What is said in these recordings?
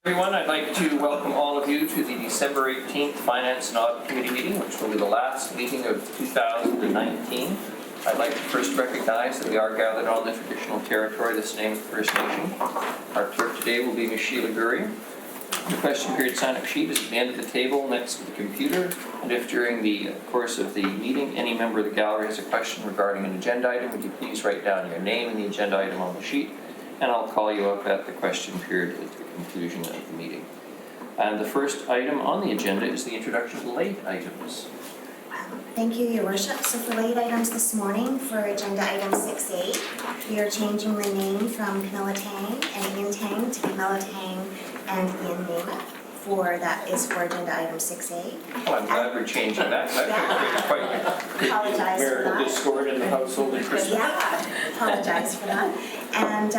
Everyone, I'd like to welcome all of you to the December 18th Finance and Audit Committee meeting, which will be the last meeting of 2019. I'd like to first recognize that we are gathered on the traditional territory of the Stoney First Nation. Our clerk today will be Ms. Sheila Gurry. The question period sign-up sheet is at the end of the table next to the computer, and if during the course of the meeting any member of the gallery has a question regarding an agenda item, would you please write down your name and the agenda item on the sheet, and I'll call you up at the question period at the conclusion of the meeting. And the first item on the agenda is the introduction of late items. Thank you, Your Worship. So for late items this morning, for agenda item 6A, we are changing the name from Camilla Tang and Ian Tang to Camilla Tang and Ian Namath. That is for agenda item 6A. Oh, I'm glad we're changing that. That could Apologize for marital that. discord in the household at Christmas. Yeah, apologize for that. And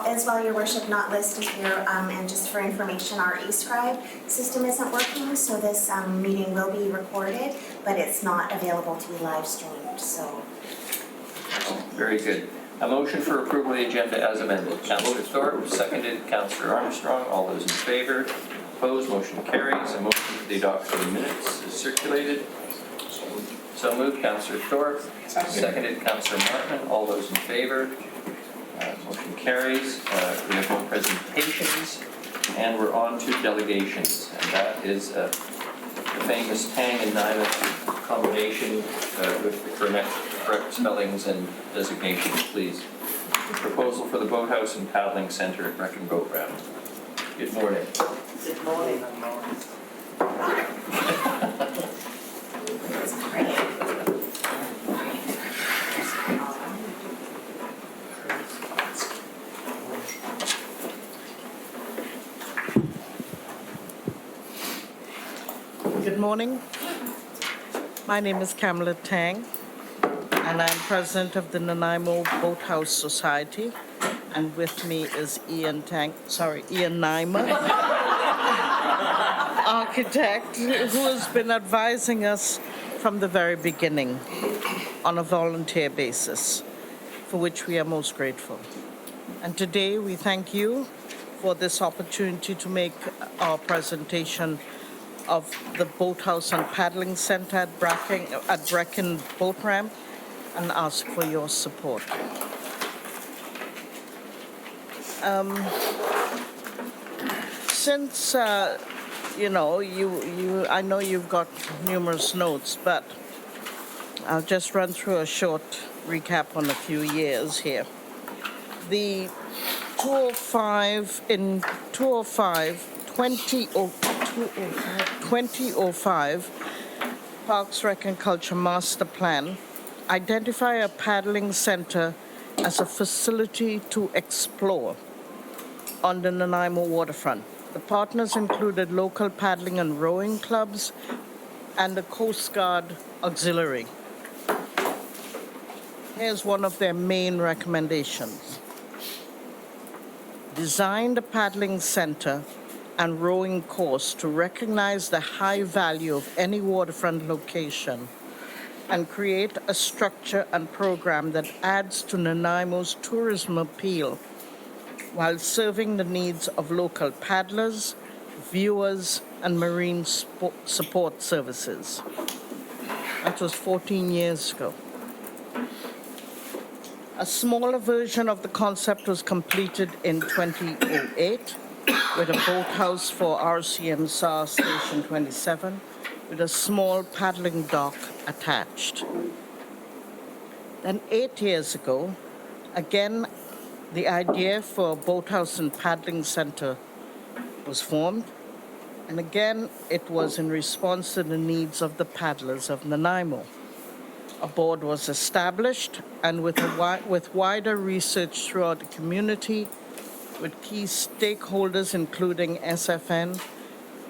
as well, Your Worship, not listed here, and just for information, our eScribe system isn't working, so this meeting will be recorded, but it's not available to be live streamed, so. Oh, very good. A motion for approval of the agenda as amended. Councillor Thorpe, seconded. Councillor Armstrong. All those in favor? Opposed? Motion carries. A motion for the adoption of the minutes is circulated. So moved. Councillor Thorpe. Seconded. Councillor Martin. All those in favor? Motion carries. We have no presentations, and we're on to delegations, and that is the famous Tang and Namath combination with the correct spellings and designations, please. Proposal for the Boathouse and Paddling Center at Brecon Boat Ramp. Good morning. Good morning. Good morning. My name is Camilla Tang, and I'm president of the Nanaimo Boathouse Society. And with me is Ian Naimer, architect, who has been advising us from the very beginning on a volunteer basis, for which we are most grateful. And today we thank you for this opportunity to make our presentation of the Boathouse and Paddling Center at Brecon Boat Ramp, and ask for your support. Since I know you've got numerous notes, but I'll just run through a short recap on a few years here. The 2005 Parks Rec and Culture Master Plan identify a paddling center as a facility to explore on the Nanaimo waterfront. The partners included local paddling and rowing clubs and the Coast Guard Auxiliary. Here's one of their main recommendations. Design the paddling center and rowing course to recognize the high value of any waterfront location and create a structure and program that adds to Nanaimo's tourism appeal while serving the needs of local paddlers, viewers, and marine support services. That was 14 years ago. A smaller version of the concept was completed in 2008 with a boathouse for RCMSAR Station 27 with a small paddling dock attached. Then 8 years ago, again, the idea for a boathouse and paddling center was formed, and again, it was in response to the needs of the paddlers of Nanaimo. A board was established, and with wider research throughout the community, with key stakeholders including SFN,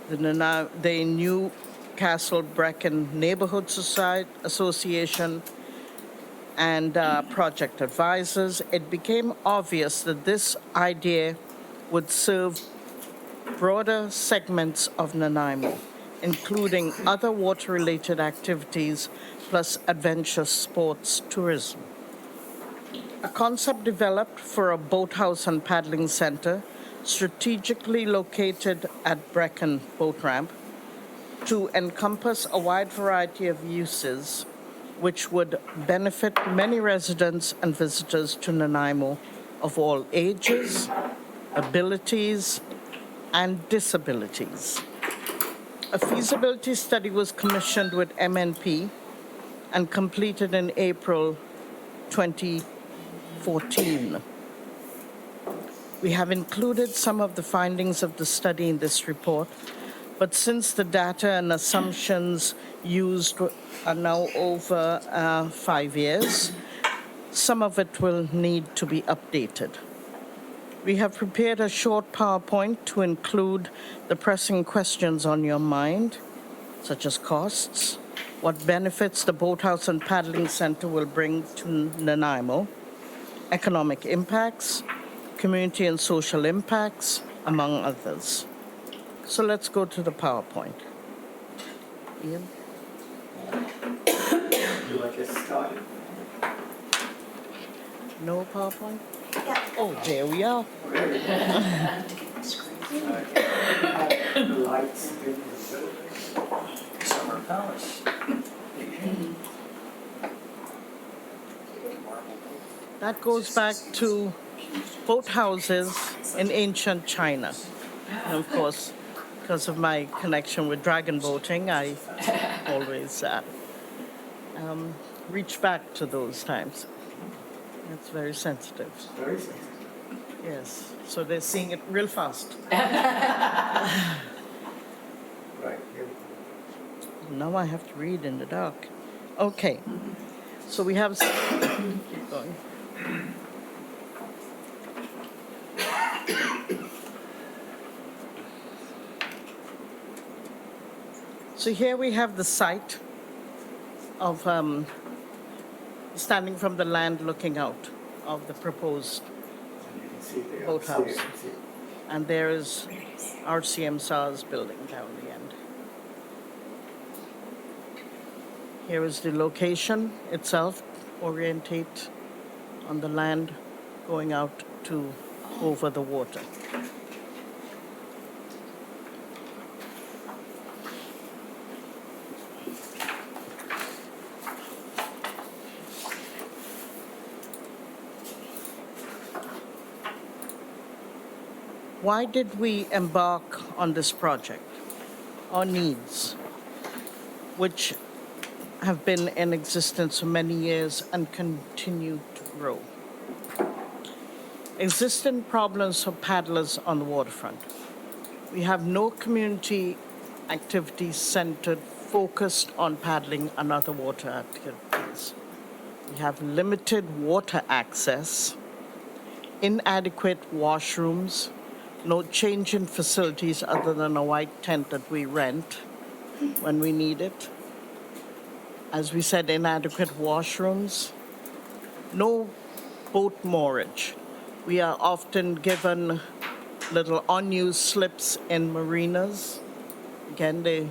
the Newcastle Brecon Neighborhood Association, and project advisors, it became obvious that this idea would serve broader segments of Nanaimo, including other water-related activities plus adventure sports tourism. A concept developed for a boathouse and paddling center strategically located at Brecon Boat Ramp, to encompass a wide variety of uses which would benefit many residents and visitors to Nanaimo of all ages, abilities, and disabilities. A feasibility study was commissioned with MNP and completed in April 2014. We have included some of the findings of the study in this report, but since the data and assumptions used are now over 5 years, some of it will need to be updated. We have prepared a short PowerPoint to include the pressing questions on your mind, such as costs, what benefits the Boathouse and Paddling Center will bring to Nanaimo, economic impacts, community and social impacts, among others. So let's go to the PowerPoint. Ian? Would you like us started? No PowerPoint? Yeah. Oh, there we are. The lights in the building. Summer Palace. That goes back to boat houses in ancient China. And of course, because of my connection with dragon boating, I always reach back to those times. It's very sensitive. Very sensitive. Yes, so they're seeing it real fast. Right, here we go. Now I have to read in the dark. Okay, so we have. Keep going. So here we have the site of standing from the land looking out of the proposed, And you can see the Boathouse. upstairs, see it. and there is RCM SARS building down the end. Here is the location itself, orientate on the land going out to over the water. Why did we embark on this project? Our needs, which have been in existence for many years and continue to grow. Existing problems for paddlers on the waterfront. We have no community activities centered, focused on paddling and other water activities. We have limited water access, inadequate washrooms, no change in facilities other than a white tent that we rent when we need it. As we said, inadequate washrooms, no boat moorage. We are often given little unused slips in marinas. Again, they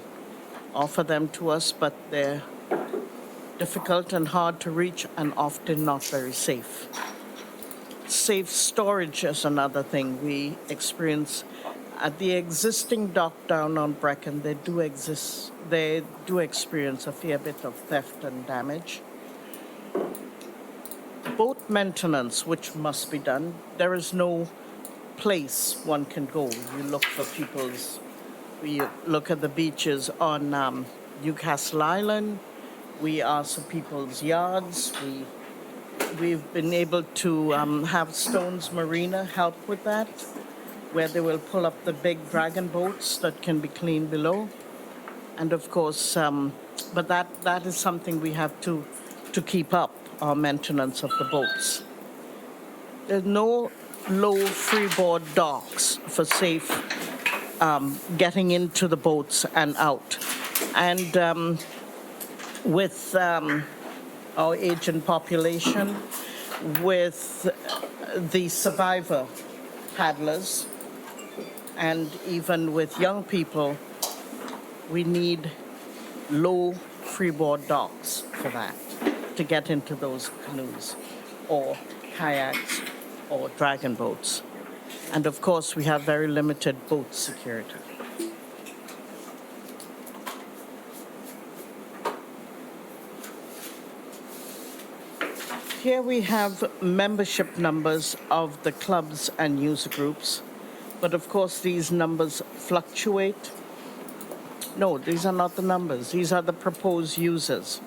offer them to us, but they're difficult and hard to reach and often not very safe. Safe storage is another thing we experience. At the existing dock down on Brecon, they do experience a fair bit of theft and damage. Boat maintenance, which must be done. There is no place one can go. You look for we look at the beaches on Newcastle Island. We ask for people's yards. We've been able to have Stones Marina help with that, where they will pull up the big dragon boats that can be cleaned below. And of course, but that is something we have to keep up, our maintenance of the boats. There's no low freeboard docks for safe getting into the boats and out. And with our aging population, with the survivor paddlers, and even with young people, we need low freeboard docks for that, to get into those canoes or kayaks or dragon boats. And of course, we have very limited boat security. Here we have membership numbers of the clubs and user groups, but of course these numbers fluctuate. No, these are not the numbers, these are the proposed users.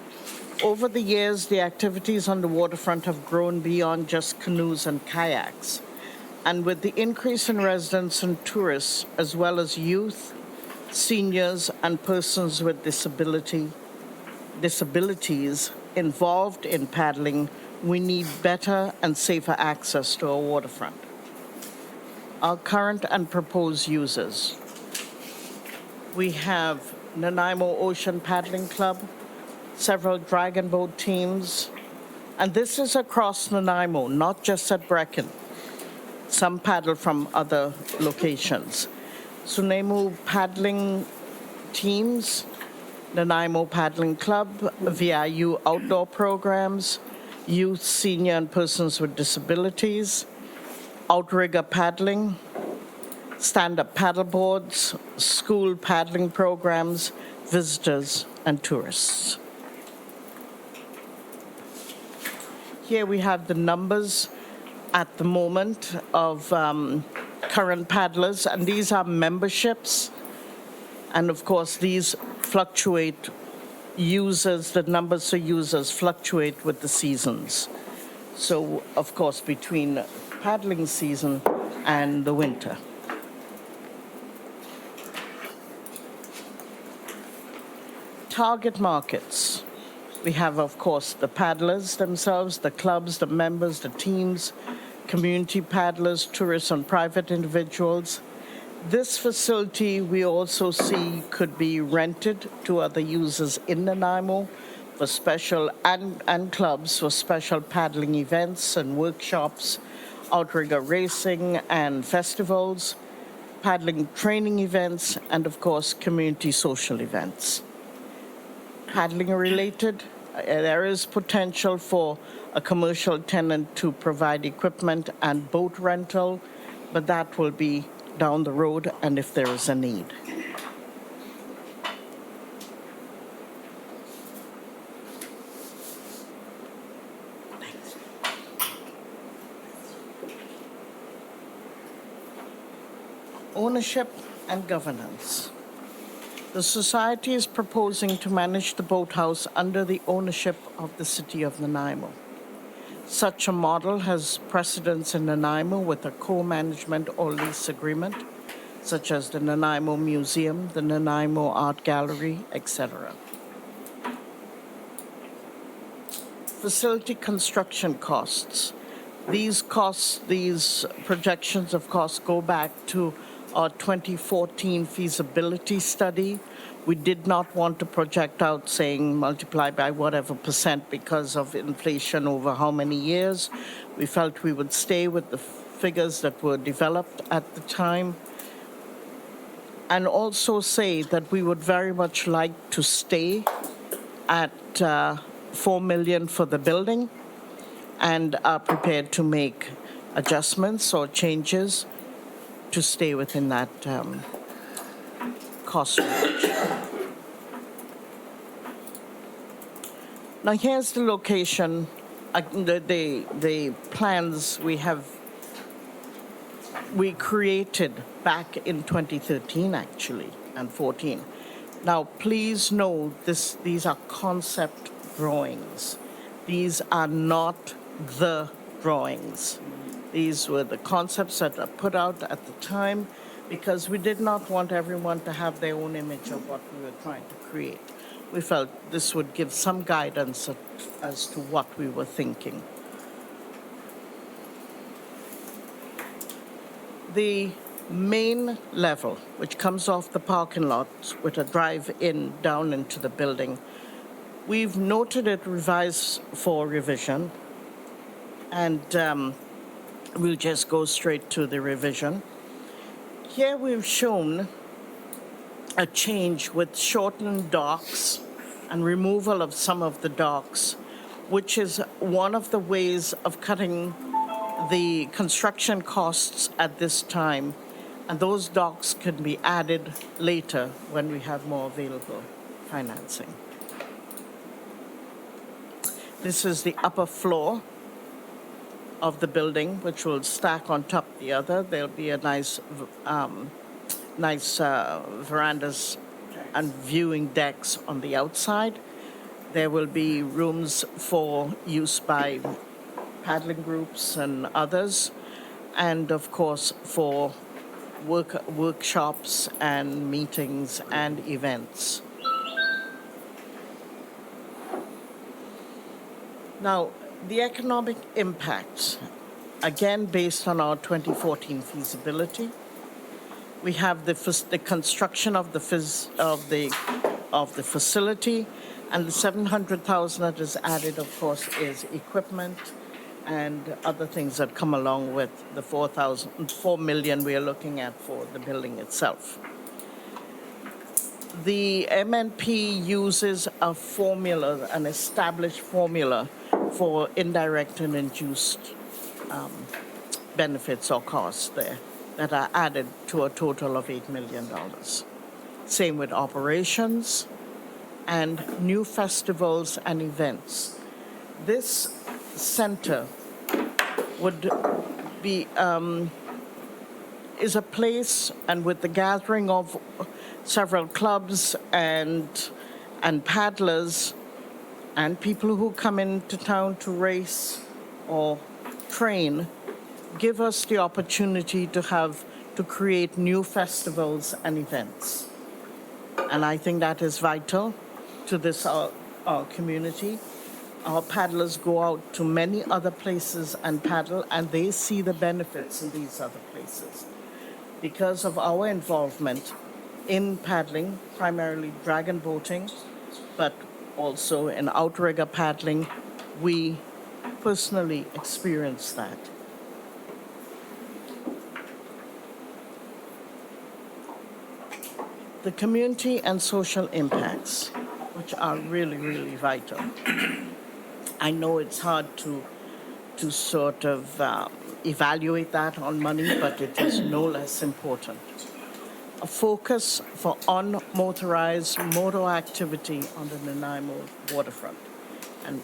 Over the years, the activities on the waterfront have grown beyond just canoes and kayaks. And with the increase in residents and tourists, as well as youth, seniors, and persons with disabilities involved in paddling, we need better and safer access to our waterfront. Our current and proposed users. We have Nanaimo Ocean Paddling Club, several dragon boat teams, and this is across Nanaimo, not just at Brecken. Some paddle from other locations. Sunemu paddling teams, Nanaimo Paddling Club, VIU outdoor programs, youth, senior, and persons with disabilities, outrigger paddling, stand-up paddle boards, school paddling programs, visitors, and tourists. Here we have the numbers at the moment of current paddlers, and these are memberships. And of course, these fluctuate. Users, the numbers of users fluctuate with the seasons. So, of course, between paddling season and the winter. Target markets. We have, of course, the paddlers themselves, the clubs, the members, the teams, community paddlers, tourists, and private individuals. This facility we also see could be rented to other users in Nanaimo for special and clubs for special paddling events and workshops, outrigger racing and festivals, paddling training events, and of course community social events. Paddling related, there is potential for a commercial tenant to provide equipment and boat rental, but that will be down the road and if there is a need. Ownership and governance. The Society is proposing to manage the boathouse under the ownership of the City of Nanaimo. Such a model has precedence in Nanaimo with a co-management or lease agreement, such as the Nanaimo Museum, the Nanaimo Art Gallery, etc. Facility construction costs. These projections of costs go back to our 2014 feasibility study. We did not want to project out saying multiply by whatever percent because of inflation over how many years. We felt we would stay with the figures that were developed at the time. And also say that we would very much like to stay at $4 million for the building and are prepared to make adjustments or changes to stay within that cost range. Now here's the location, the plans we created back in 2013 actually, and 14. Now please know these are concept drawings. These are not the drawings. These were the concepts that are put out at the time because we did not want everyone to have their own image of what we were trying to create. We felt this would give some guidance as to what we were thinking. The main level, which comes off the parking lot with a drive-in down into the building, we've noted it revised for revision, and we'll just go straight to the revision. Here we've shown a change with shortened docks and removal of some of the docks, which is one of the ways of cutting the construction costs at this time, and those docks can be added later when we have more available financing. This is the upper floor of the building, which will stack on top of the other. There'll be a nice verandas and viewing decks on the outside. There will be rooms for use by paddling groups and others, and of course for workshops and meetings and events. Now, the economic impacts, again based on our 2014 feasibility, we have the construction of the facility, and the 700,000 that is added, of course, is equipment and other things that come along with the 4 million we are looking at for the building itself. The MNP uses a formula, an established formula for indirect and induced benefits or costs there that are added to a total of $8 million. Same with operations and new festivals and events. This center would be is a place, and with the gathering of several clubs and paddlers and people who come into town to race or train, give us the opportunity to create new festivals and events. And I think that is vital to this our community. Our paddlers go out to many other places and paddle, and they see the benefits in these other places. Because of our involvement in paddling, primarily dragon boating, but also in outrigger paddling, we personally experience that. The community and social impacts, which are really, really vital. I know it's hard to sort of evaluate that on money, but it is no less important. A focus for unmotorized motor activity on the Nanaimo waterfront, and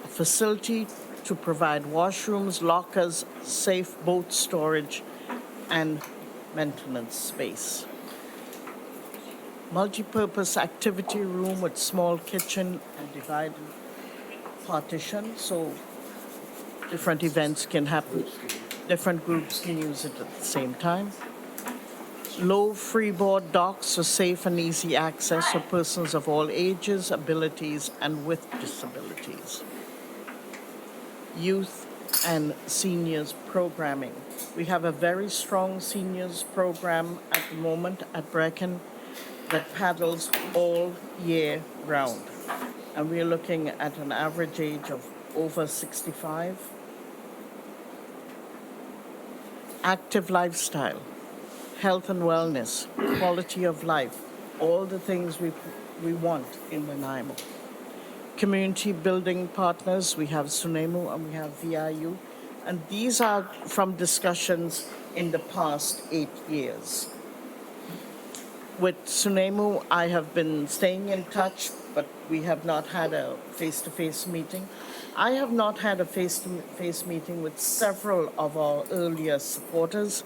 a facility to provide washrooms, lockers, safe boat storage, and maintenance space. Multi-purpose activity room with small kitchen and divided partition, so different events can happen. Different groups can use it at the same time. Low freeboard docks for safe and easy access for persons of all ages, abilities, and with disabilities. Youth and seniors programming. We have a very strong seniors program at the moment at Brecken that paddles all year round. And we're looking at an average age of over 65. Active lifestyle, health and wellness, quality of life, all the things we want in Nanaimo. Community building partners, we have SUNEMU and we have VIU, and these are from discussions in the past 8 years. With SUNEMU, I have been staying in touch, but we have not had a face-to-face meeting. I have not had a face-to-face meeting with several of our earlier supporters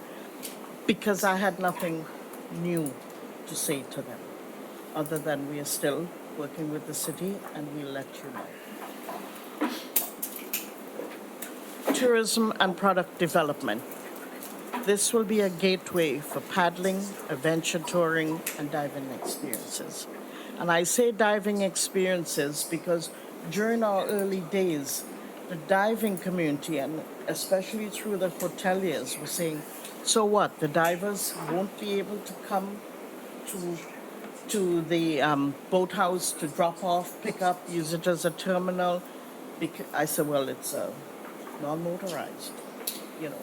because I had nothing new to say to them, other than we are still working with the city and we'll let you know. Tourism and product development. This will be a gateway for paddling, adventure touring, and diving experiences. And I say diving experiences because during our early days, the diving community, and especially through the hoteliers, were saying, so what, the divers won't be able to come to the boathouse to drop off, pick up, use it as a terminal? I said, well, it's non-motorized, you know.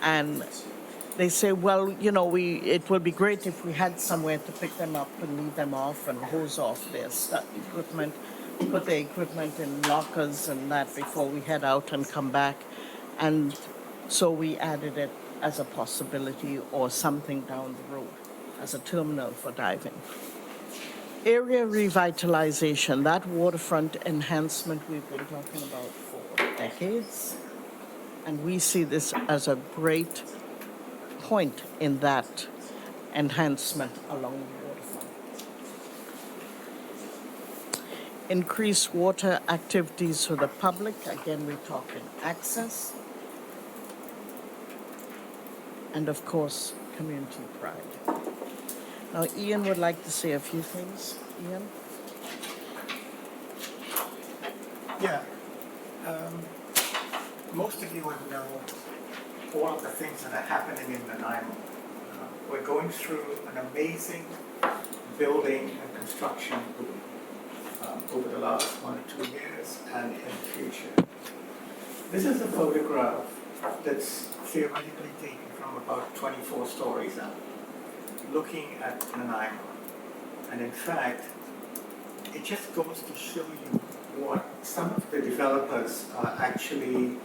And they say, well, you know, it would be great if we had somewhere to pick them up and leave them off and hose off their equipment, put their equipment in lockers and that before we head out and come back. And so we added it as a possibility or something down the road as a terminal for diving. Area revitalization, that waterfront enhancement we've been talking about for decades. And we see this as a great point in that enhancement along the waterfront. Increase water activities for the public. Again, we're talking access. And of course, community pride. Now, Ian would like to say a few things. Ian? Yeah. Most of you would know all of the things that are happening in Nanaimo. We're going through an amazing building and construction boom over the last 1 or 2 years and in the future. This is a photograph that's theoretically taken from about 24 stories up, looking at Nanaimo. And in fact, it just goes to show you what some of the developers are actually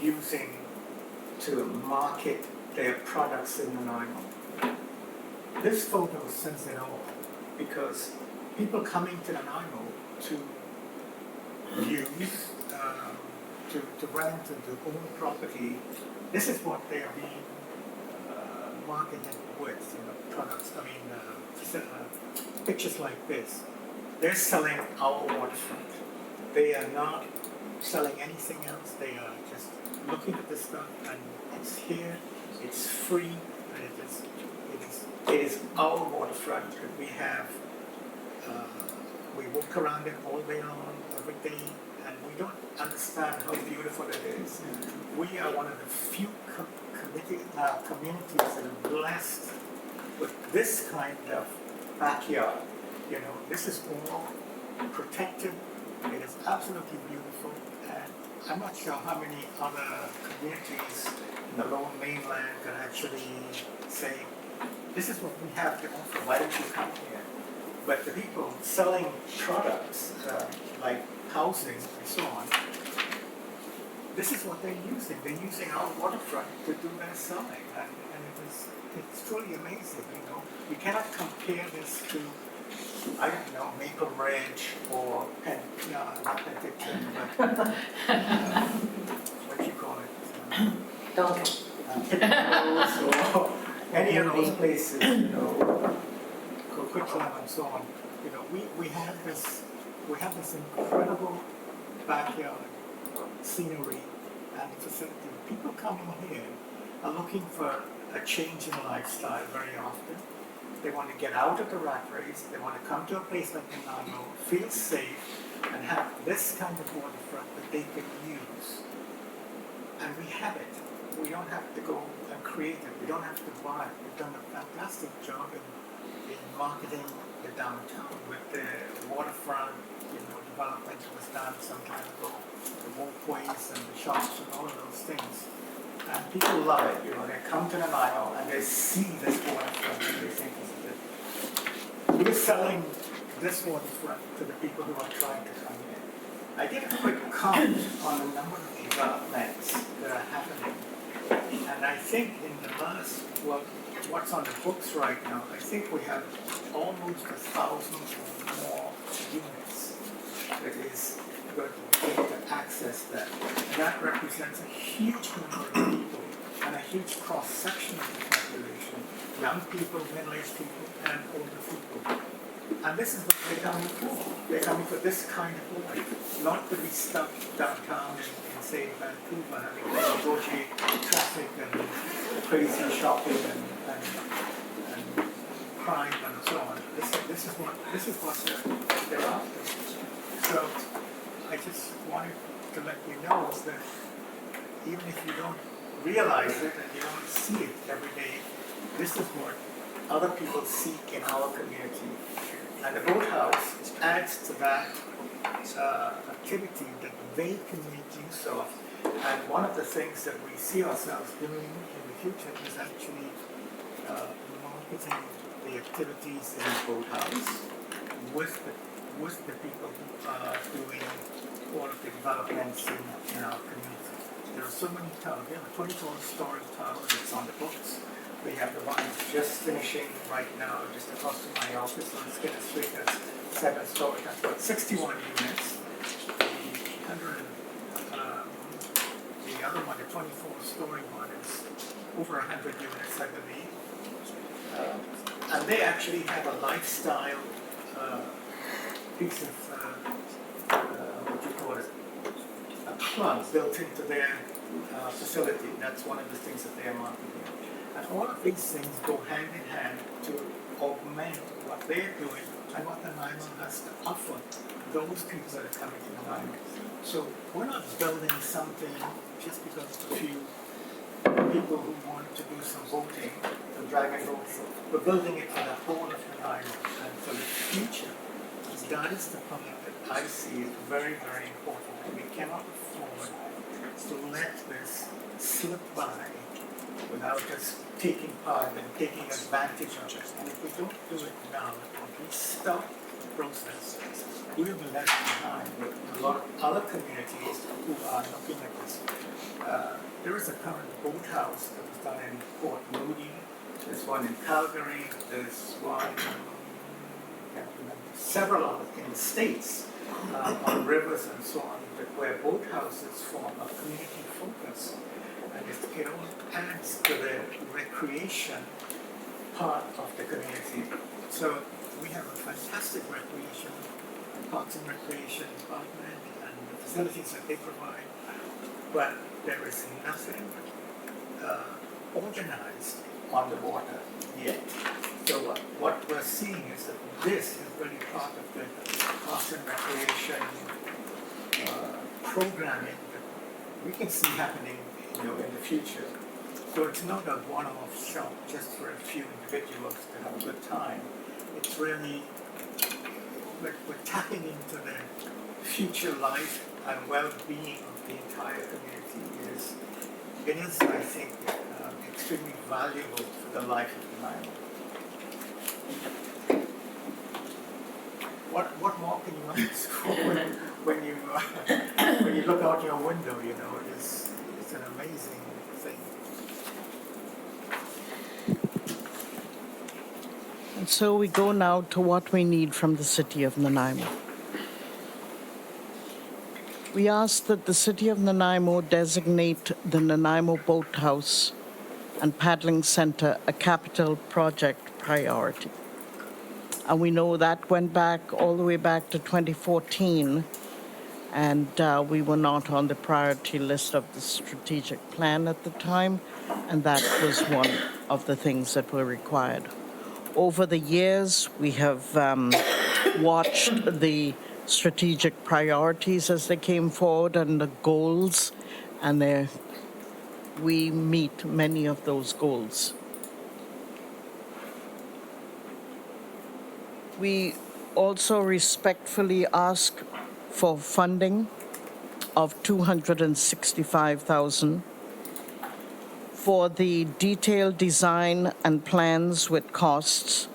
using to market their products in Nanaimo. This photo says it all, because people coming to Nanaimo to use, to rent and to own property, this is what they are being marketed with, products, pictures like this. They're selling our waterfront. They are not selling anything else. They are just looking at this stuff, and it's here, it's free, and it is our waterfront that we have. We walk around it all day long, every day, and we don't understand how beautiful it is. We are one of the few communities that are blessed with this kind of backyard. This is all protected. It is absolutely beautiful, and I'm not sure how many other communities in the Lower Mainland can actually say, this is what we have to offer, why don't you come here? But the people selling products like housing and so on, this is what they're using. They're using our waterfront to do their selling, and it's truly amazing. We cannot compare this to, I don't know, Maple Ridge or not Penticton, but what you call it? Pickles or any of those places, Coquitlam and so on. We have this incredible backyard scenery and facility. People coming here are looking for a change in lifestyle very often. They want to get out of the rat race. They want to come to a place like Nanaimo, feel safe, and have this kind of waterfront that they can use. And we have it. We don't have to go and create it. We don't have to buy it. We've done a fantastic job in marketing the downtown with the waterfront, development that was done some time ago, the walkways and the shops and all of those things. And people love it. They come to Nanaimo and they see this waterfront and they think this is it. We're selling this waterfront to the people who are trying to come in. I did a quick count on the number of developments that are happening. And I think in the last, what's on the books right now, I think we have almost 1,000 or more units that is going to be able to access that. And that represents a huge number of people and a huge cross-section of the population, young people, middle-aged people, and older people. And this is what they're coming for. They're coming for this kind of life, not to be stuck downtown in say, Vancouver, having to negotiate traffic and crazy shopping and crime and so on. This is what they're after. So I just wanted to let you know that even if you don't realize it and you don't see it every day, this is what other people seek in our community. And the boathouse adds to that activity that they can make use of. And one of the things that we see ourselves doing in the future is actually marketing the activities in the boathouse with the people who are doing all of the developments in our community. there are so many towers. We have a 24-story tower that's on the books. We have the one just finishing right now, just across from my office on Skinner Street. That's 7 stories. That's about 61 units. The other one, the 24-story one, is over 100 units, I believe. And they actually have a lifestyle piece of, what do you call it, a club built into their facility. That's one of the things that they are marketing. And all of these things go hand in hand to augment what they're doing and what the Nanaimo has to offer those people that are coming to Nanaimo. So we're not building something just because of a few people who want to do some voting, the dragon boats. We're building it for the whole of Nanaimo and for the future. That is the part that I see is very, very important. And we cannot afford to let this slip by without us taking part and taking advantage of it. And if we don't do it now, if we stop the process, we will be left behind with a lot of other communities who are looking at this. There is a current boathouse that was done in Port Moody. There's one in Calgary. There's one, I can't remember, several others in the States on rivers and so on, where boathouses form a community focus. And it all adds to the recreation part of the community. So we have a fantastic recreation, parks and recreation department and the facilities that they provide, but there is nothing organized on the water yet. So what we're seeing is that this is really part of the parks and recreation programming that we can see happening, in the future. So it's not a one-off shop just for a few individuals to have a good time. It's really, we're tapping into the future life and well-being of the entire community. It is, I think, extremely valuable for the life of the Nile. What more can you ask for when you look out your window? It's an amazing thing. And so we go now to what we need from the city of Nanaimo. We ask that the city of Nanaimo designate the Nanaimo Boathouse and Paddling Center a capital project priority. And we know that went back all the way back to 2014, and we were not on the priority list of the strategic plan at the time, and that was one of the things that were required. Over the years, we have watched the strategic priorities as they came forward and the goals, and we meet many of those goals. We also respectfully ask for funding of $265,000 for the detailed design and plans with costs,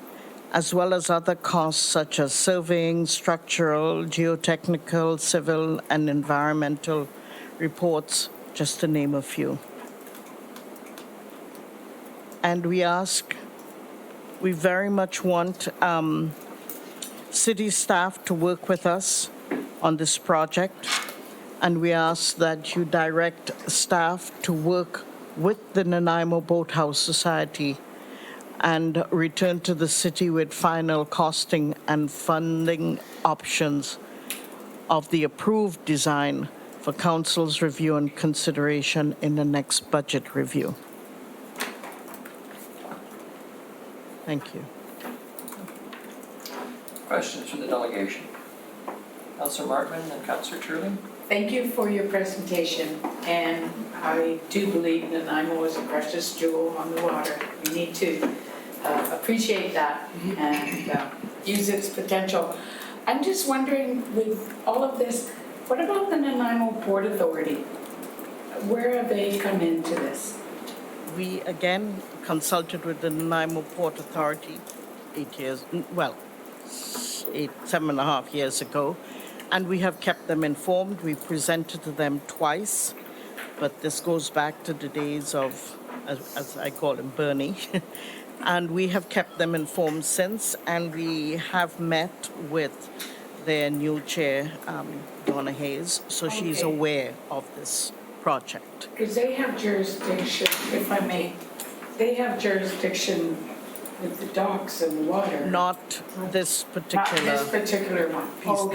as well as other costs such as surveying, structural, geotechnical, civil, and environmental reports, just to name a few. And we very much want city staff to work with us on this project, and we ask that you direct staff to work with the Nanaimo Boathouse Society and return to the city with final costing and funding options of the approved design for council's review and consideration in the next budget review. Thank you. Questions from the delegation? Councillor Martman and Councillor Turley? Thank you for your presentation, and I do believe Nanaimo is a precious jewel on the water. We need to appreciate that and use its potential. I'm just wondering, with all of this, what about the Nanaimo Port Authority? Where have they come into this? We again consulted with the Nanaimo Port Authority 7.5 years ago, and we have kept them informed. We presented to them twice. but this goes back to the days of, as I call him, Bernie. And we have kept them informed since, and we have met with their new chair, Donna Hayes, so she's Okay. aware of this project. Because they have jurisdiction, if I may, they have jurisdiction with the docks and the water. Not this Not particular this particular one. piece. Okay.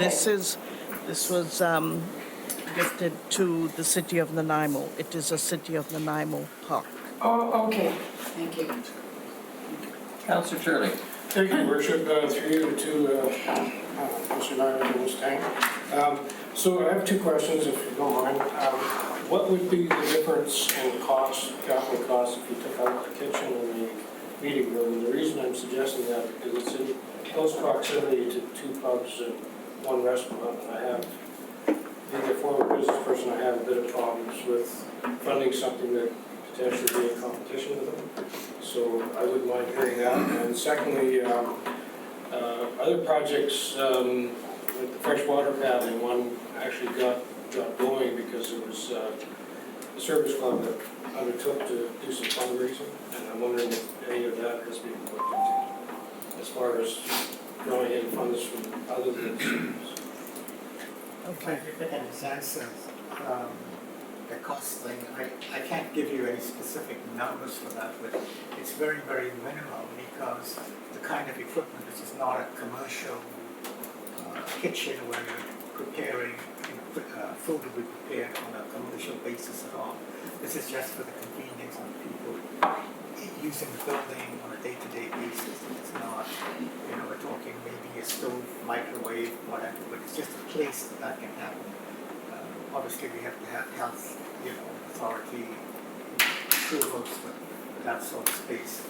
This was gifted to the city of Nanaimo. It is a city of Nanaimo park. Oh, okay, thank you. Councillor Turley. Thank you, Worship. Through you to Mr. Nyman and Ms. Tang. So I have two questions, if you don't mind. What would be the difference in cost, capital costs, if you took out the kitchen and the meeting room? The reason I'm suggesting that is because it's in close proximity to two pubs and one restaurant. And I have, being a former business person, I have a bit of problems with funding something that potentially be in competition with them. So I wouldn't mind hearing that. And secondly, other projects, like the freshwater paddling, one actually got going because it was a service club that undertook to do some fundraising. And I'm wondering if any of that has been looked into as far as drawing in funds from other than Okay. And as I said, the cost thing, I can't give you any specific numbers for that, but it's very, very minimal because the kind of equipment, this is not a commercial kitchen where you're preparing, food will be prepared on a commercial basis at all. This is just for the convenience of people using the building on a day-to-day basis. It's not, we're talking maybe a stove, microwave, whatever, but it's just a place that can happen. Obviously, we have to have health, authority approvals for that sort of space,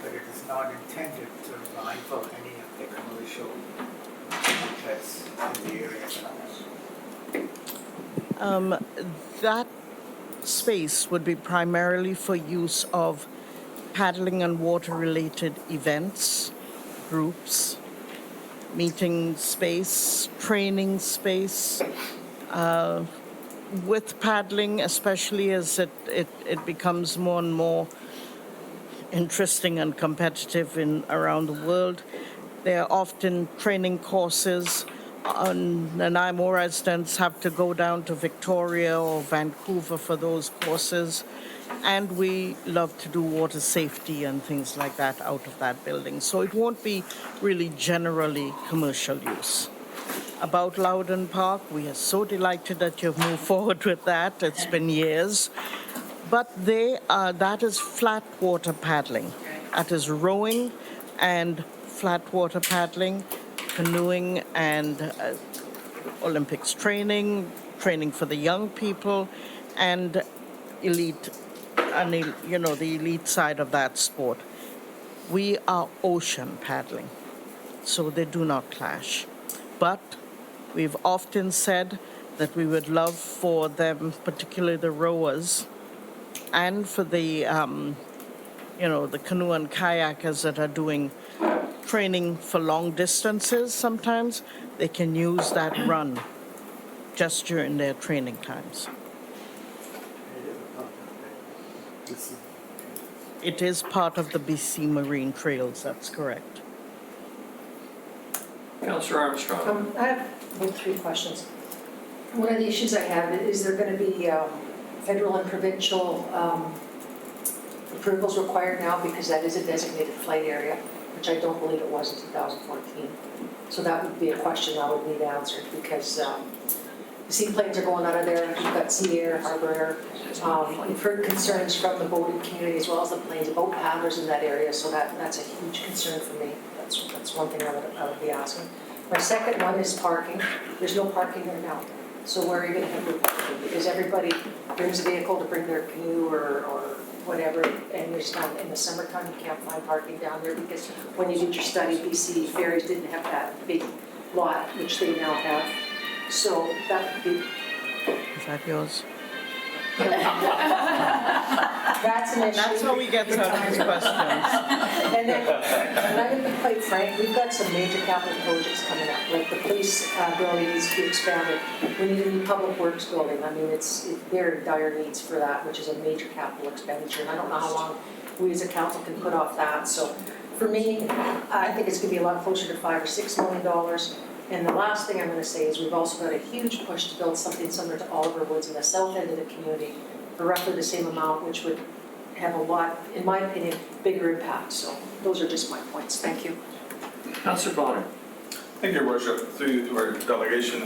but it is not intended to rival any of the commercial outlets in the area that I have. That space would be primarily for use of paddling and water-related events, groups, meeting space, training space, with paddling, especially as it becomes more and more interesting and competitive around the world. There are often training courses, and Nanaimo residents have to go down to Victoria or Vancouver for those courses. And we love to do water safety and things like that out of that building. So it won't be really generally commercial use. About Loudon Park, we are so delighted that you've moved forward with that. It's been years. But that is flat water paddling. That is rowing and flat water paddling, canoeing and Olympics training for the young people, and elite, the elite side of that sport. We are ocean paddling, so they do not clash. But we've often said that we would love for them, particularly the rowers, and for the, the canoe and kayakers that are doing training for long distances sometimes, they can use that run just during their training times. It is part of the BC Marine Trails, that's correct. Councillor Armstrong. I have about 3 questions. One of the issues I have is there going to be federal and provincial approvals required now, because that is a designated flight area, which I don't believe it was in 2014. So that would be a question I would need answered, because the seaplanes are going out of there. You've got sea air, harbor air. We've heard concerns from the boating community as well as the planes about paddlers in that area, so that's a huge concern for me. That's one thing I would be asking. My second one is parking. There's no parking there now. So where are you going to have your parking? Because everybody brings a vehicle to bring their canoe or whatever, and there's not, in the summertime, you can't find parking down there, because when you did your study, BC Ferries didn't have that big lot, which they now have. So that would be... Is that yours? That That's an issue. That's how we get some of these questions. And then, and I'm gonna be quite frank, we've got some major capital projects coming up, like the police building needs to be expanded. We need a new public works building, I mean, it's very dire needs for that, which is a major capital expenditure, and I don't know how long we as a council can put off that, so for me, I think it's gonna be a lot closer to $5 or $6 million. And the last thing I'm gonna say is we've also got a huge push to build something similar to Oliver Woods in the south end of the community for roughly the same amount, which would have a lot, in my opinion, bigger impact. So those are just my points. Thank you. Councillor Bonner. Thank you, Your Worship. Through you to our delegation.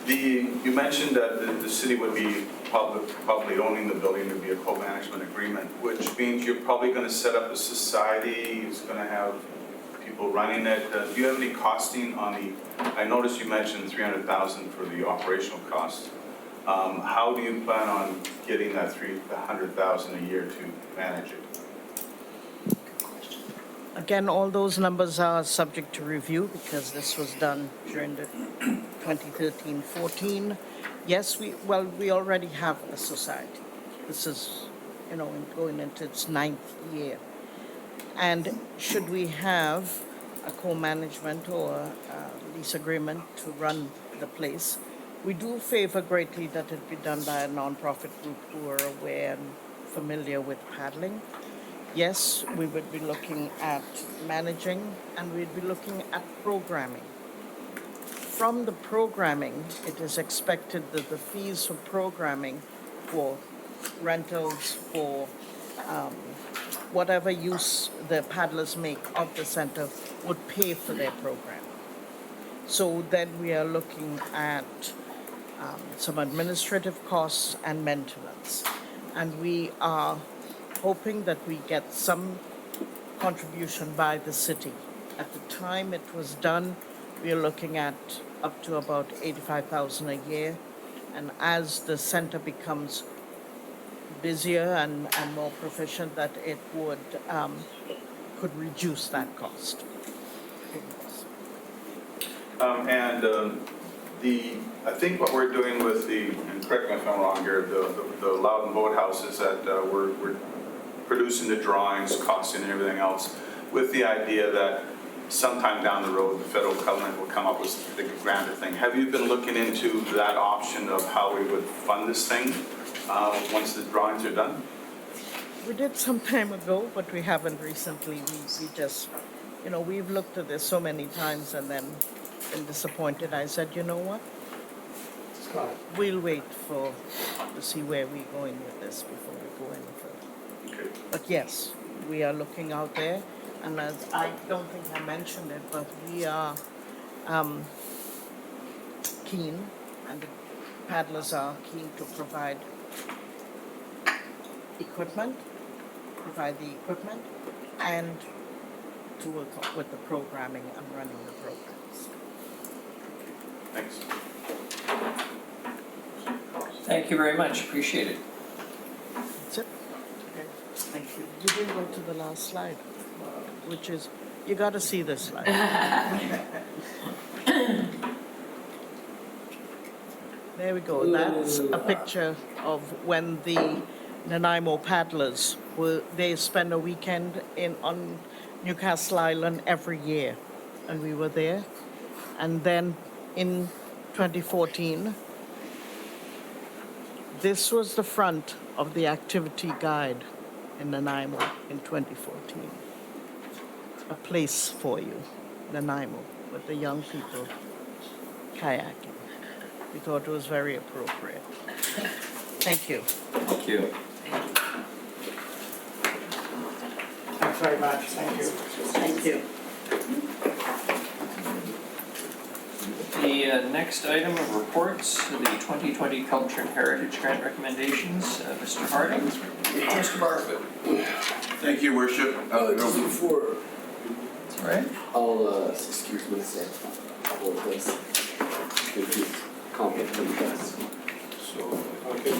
You mentioned that the city would be probably owning the building, there'd be a co-management agreement, which means you're probably going to set up a society, it's going to have people running it. Do you have any costing on the, I noticed you mentioned $300,000 for the operational cost. How do you plan on getting that $100,000 a year to manage it? Again, all those numbers are subject to review because this was done during the 2013-14. Yes, we already have a society. This is, going into its 9th year. And should we have a co-management or a lease agreement to run the place, we do favor greatly that it be done by a non-profit group who are aware and familiar with paddling. Yes, we would be looking at managing and we'd be looking at programming. From the programming, it is expected that the fees for programming, for rentals, for whatever use the paddlers make of the center would pay for their program. So then we are looking at some administrative costs and maintenance. And we are hoping that we get some contribution by the city. At the time it was done, we are looking at up to about $85,000 a year. And as the center becomes busier and more proficient, that it would could reduce that cost. I think what we're doing with and correct me if I'm wrong here, the Loudon Boathouse is that we're producing the drawings, costing and everything else, with the idea that sometime down the road, the federal government will come up with the grander thing. Have you been looking into that option of how we would fund this thing once the drawings are done? We did some time ago, but we haven't recently. We just, we've looked at this so many times and then been disappointed. I said, you know what? We'll wait to see where we're going with this before we go any further. Okay. But yes, we are looking out there, and as I don't think I mentioned it, but we are keen, and the paddlers are keen to provide the equipment, and to work with the programming and running the programs. Thanks. Thank you very much, appreciate it. That's it. Okay. Thank you. You didn't go to the last slide, which is, you got to see this slide. There we go. That's a picture of when the Nanaimo paddlers they spend a weekend on Newcastle Island every year, and we were there. And then in 2014, this was the front of the activity guide in Nanaimo in 2014. A place for you, Nanaimo, with the young people kayaking. We thought it was very appropriate. Thank you. Thank you. Thanks very much. Thank you. Thank you. The next item of reports, the 2020 Culture and Heritage Grant recommendations. Mr. Harding. Mr. Barfoot. Thank you, Worship. Just before, That's all right. I'll excuse myself for this. If you comment from you guys. So, okay.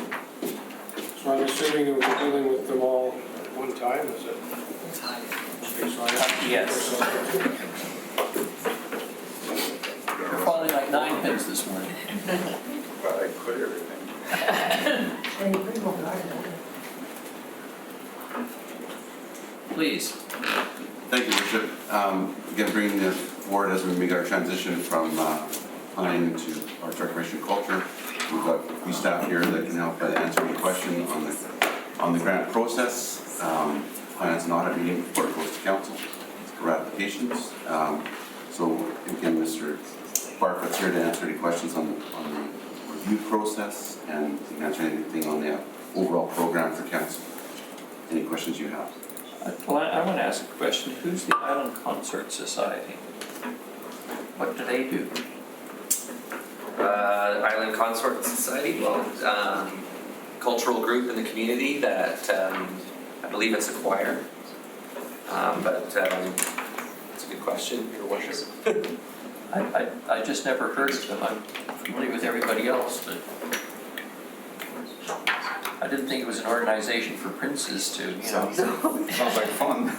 So I'm assuming that we're dealing with them all at one time, is it? Okay, so I have to. Yes. You're falling like 9 pins this morning. Well, I quit everything. please. Thank you, Bishop. Again, bringing this forward as we make our transition from planning to arts, recreation, and culture. We've got a few staff here that can help answer any questions on the grant process. Finance and audit meeting before it goes to council for ratifications. So again, Mr. Barfoot's here to answer any questions on the review process and answer anything on the overall program for council. Any questions you have? Well, I want to ask a question. Who's the Island Consort Society? What do they do? Island Consort Society, well, cultural group in the community that I believe it's a choir. But it's a good question, Your Worship. I just never heard of them. I'm familiar with everybody else, but I didn't think it was an organization for princes to, you know. Sounds like fun.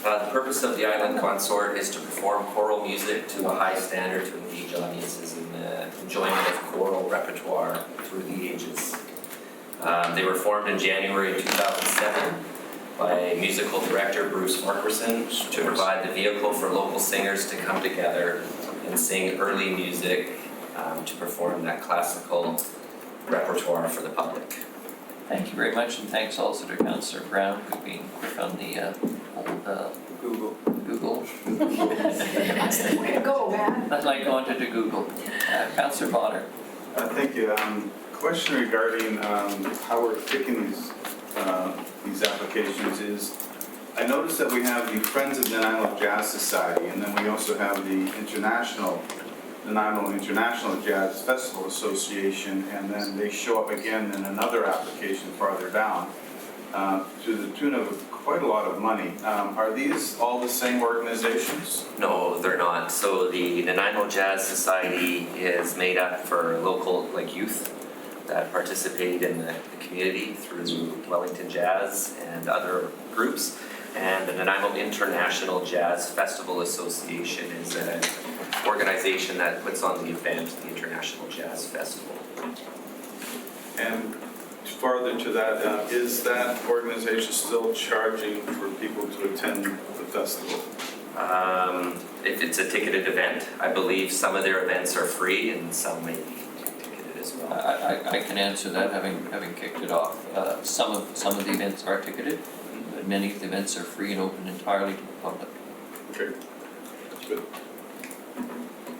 The purpose of the Island Consort is to perform choral music to a high standard to engage audiences in the enjoyment of choral repertoire through the ages. They were formed in January 2007 by musical director Bruce Farquharson to provide the vehicle for local singers to come together and sing early music to perform that classical repertoire for the public. Thank you very much, and thanks also to Councillor Brown for being quick on the old Google. That's the way to go, man. I'd like going to Google. Councillor Bonner. Thank you. Question regarding how we're picking these applications is, I noticed that we have the Friends of Nanaimo Jazz Society, and then we also have the Nanaimo International Jazz Festival Association, and then they show up again in another application farther down to the tune of quite a lot of money. Are these all the same organizations? No, they're not. So the Nanaimo Jazz Society is made up for local youth that participate in the community through Wellington Jazz and other groups. And the Nanaimo International Jazz Festival Association is an organization that puts on the event, the International Jazz Festival. And further to that, is that organization still charging for people to attend the festival? If it's a ticketed event, I believe some of their events are free and some may be ticketed as well. I can answer that, having kicked it off. Some of the events are ticketed, but many of the events are free and open entirely to the public. Okay, that's good.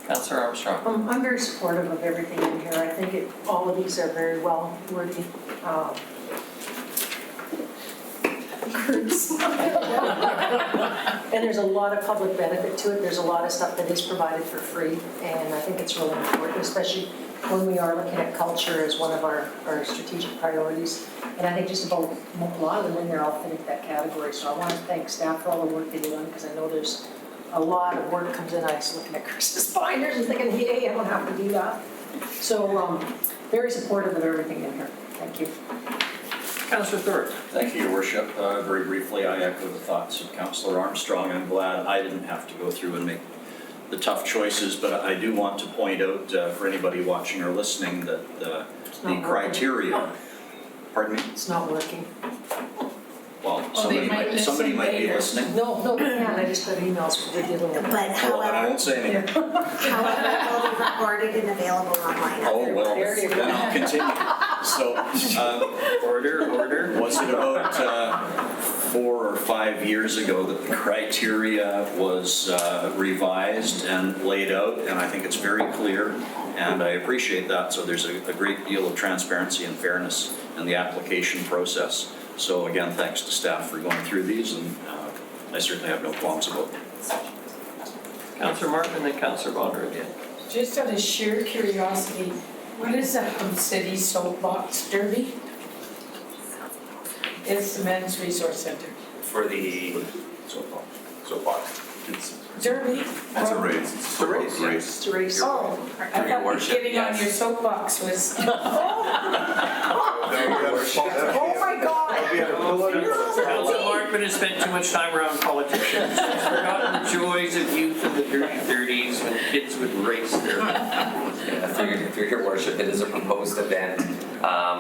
Councillor Armstrong. I'm very supportive of everything in here. I think all of these are very well worthy groups. And there's a lot of public benefit to it. There's a lot of stuff that is provided for free, and I think it's really important, especially when we are looking at culture as one of our strategic priorities. And I think just about a lot of them in there all fit into that category. So I want to thank staff for all the work they've done, because I know there's a lot of work comes in. I was looking at Chris's binders and thinking, hey, I don't have to do that. So very supportive of everything in here. Thank you. Councillor Thorpe. Thank you, Your Worship. Very briefly, I echo the thoughts of Councillor Armstrong. I'm glad I didn't have to go through and make the tough choices, but I do want to point out for anybody watching or listening that the criteria, pardon me? It's not working. Well, they might somebody listen might be later. listening. No, they can't. I just got emails. They're dealing with it. But Well, I however, won't say anything. however, it will be recorded and available online. Oh, well, There you go. then I'll continue. So, Order. was it about 4 or 5 years ago that the criteria was revised and laid out, and I think it's very clear, and I appreciate that. So there's a great deal of transparency and fairness in the application process. So again, thanks to staff for going through these, and I certainly have no qualms about them. Councillor Martin and then Councillor Bonner again. Just out of sheer curiosity, what is a Hub City Soapbox Derby? It's the Men's Resource Center. For the Soapbox. Derby? It's a race. It's a race. It's a race. Oh, I Your thought Worship, getting on yes. your soapbox was. Oh my God. Councillor Martin Martman has spent too much time around politicians. He's forgotten the joys of youth in the dirty 30s when kids would race their. Yeah, through your worship, it is a proposed event.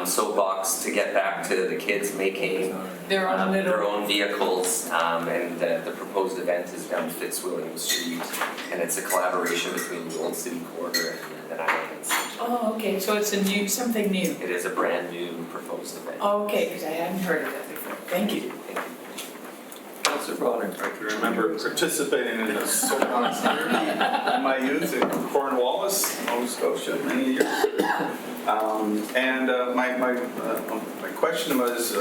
Soapbox to get back to the kids making Their own little- their own vehicles, and the proposed event is down Fitzwilliam Street, and it's a collaboration between the Old City Quarter and Islands. Oh, okay, so it's something new. It is a brand new proposed event. Oh, okay, because I hadn't heard of that before. Thank you. Thank you. Councillor Bonner. I can remember participating in a soapbox here in my youth in Cornwallis, Nova Scotia, many years ago. My question was,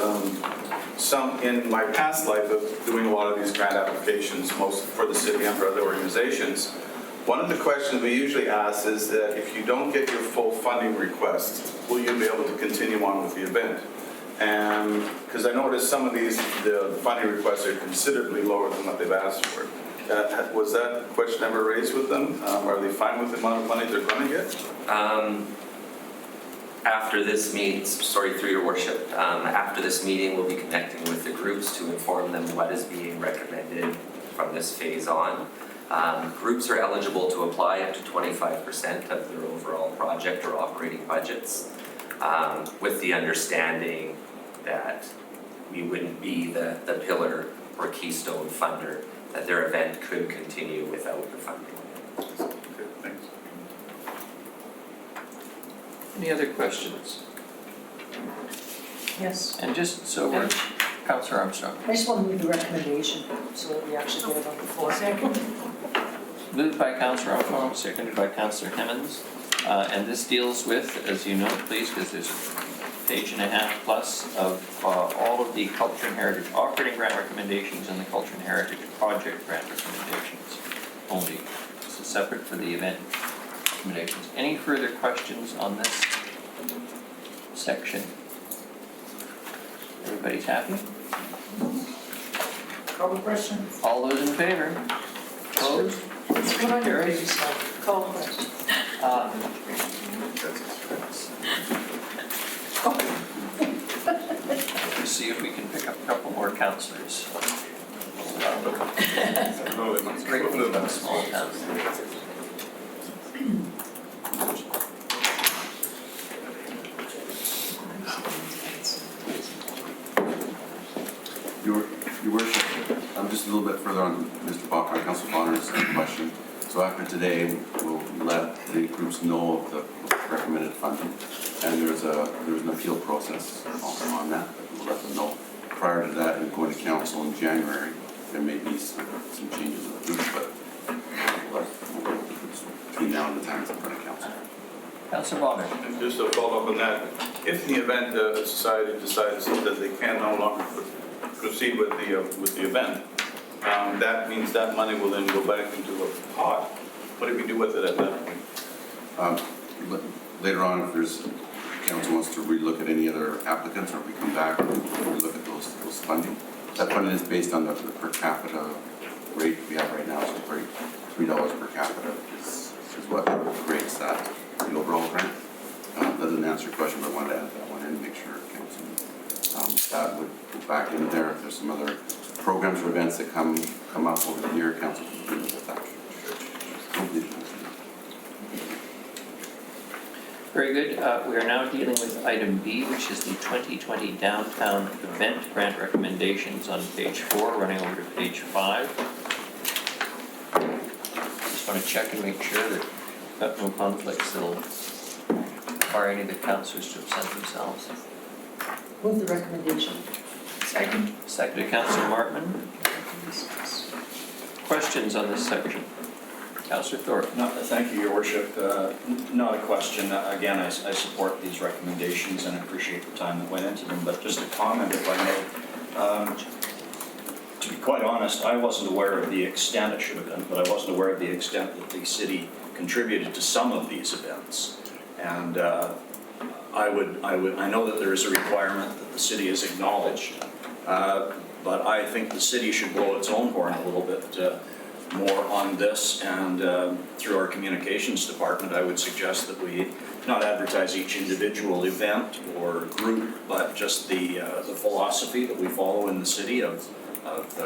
in my past life of doing a lot of these grant applications, most for the city and for other organizations, one of the questions we usually ask is that if you don't get your full funding request, will you be able to continue on with the event? And because I noticed some of these, the funding requests are considerably lower than what they've asked for. Was that question ever raised with them? Are they fine with the amount of money they're going to get? After this meeting, through your worship, after this meeting, we'll be connecting with the groups to inform them what is being recommended from this phase on. Groups are eligible to apply up to 25% of their overall project or operating budgets, with the understanding that we wouldn't be the pillar or keystone funder, that their event could continue without the funding. Okay, thanks. Any other questions? Yes. And just so we're, Councillor Armstrong. I just want to move the recommendation so that we actually get it on the floor. Second. Moved by Councillor Armstrong, seconded by Councillor Hemmons. And this deals with, as you know, please, because there's a page and a half plus of all of the Culture and Heritage operating grant recommendations and the Culture and Heritage project grant recommendations only. This is separate for the event recommendations. Any further questions on this section? Everybody's happy? Call the question. All those in favor? Opposed? Put on your Carries. previous slide. Call the question. Let's see if we can pick up a couple more councillors. It's great being in a small town. Your worship, just a little bit further on Mr. Bonner, Councilor Bonner's question. So after today, we'll let the groups know of the recommended funding, and there's an appeal process on that. We'll let them know. Prior to that, and going to council in January, there may be some changes in the groups, but between now and the time it's in front of council. Councillor Bonner. And just to follow up on that, if in the event the society decides that they can no longer proceed with the event, that means that money will then go back into a pot. What do we do with it at that point? Later on, if there's council wants to relook at any other applicants, or if we come back and relook at those funding. That funding is based on the per capita rate we have right now, so $3 per capita is what rates that the overall grant. Doesn't answer your question, but I wanted to add that one in, make sure council that would go back in there. If there's some other programs or events that come up over the year, council can deal with that. Very good. We are now dealing with item B, which is the 2020 downtown event grant recommendations on page 4, running over to page 5. Just want to check and make sure that we've got no conflicts that'll require any of the councillors to absent themselves. Move the recommendation. Second. Seconded, Councillor Martman. Questions on this section? Councillor Thorpe. Thank you, Your Worship. Not a question. Again, I support these recommendations and appreciate the time that went into them, but just a comment, if I may. To be quite honest, I wasn't aware of the extent, it should have been, but I wasn't aware of the extent that the city contributed to some of these events. And I know that there is a requirement that the city is acknowledged, but I think the city should blow its own horn a little bit more on this, and through our communications department, I would suggest that we not advertise each individual event or group, but just the philosophy that we follow in the city of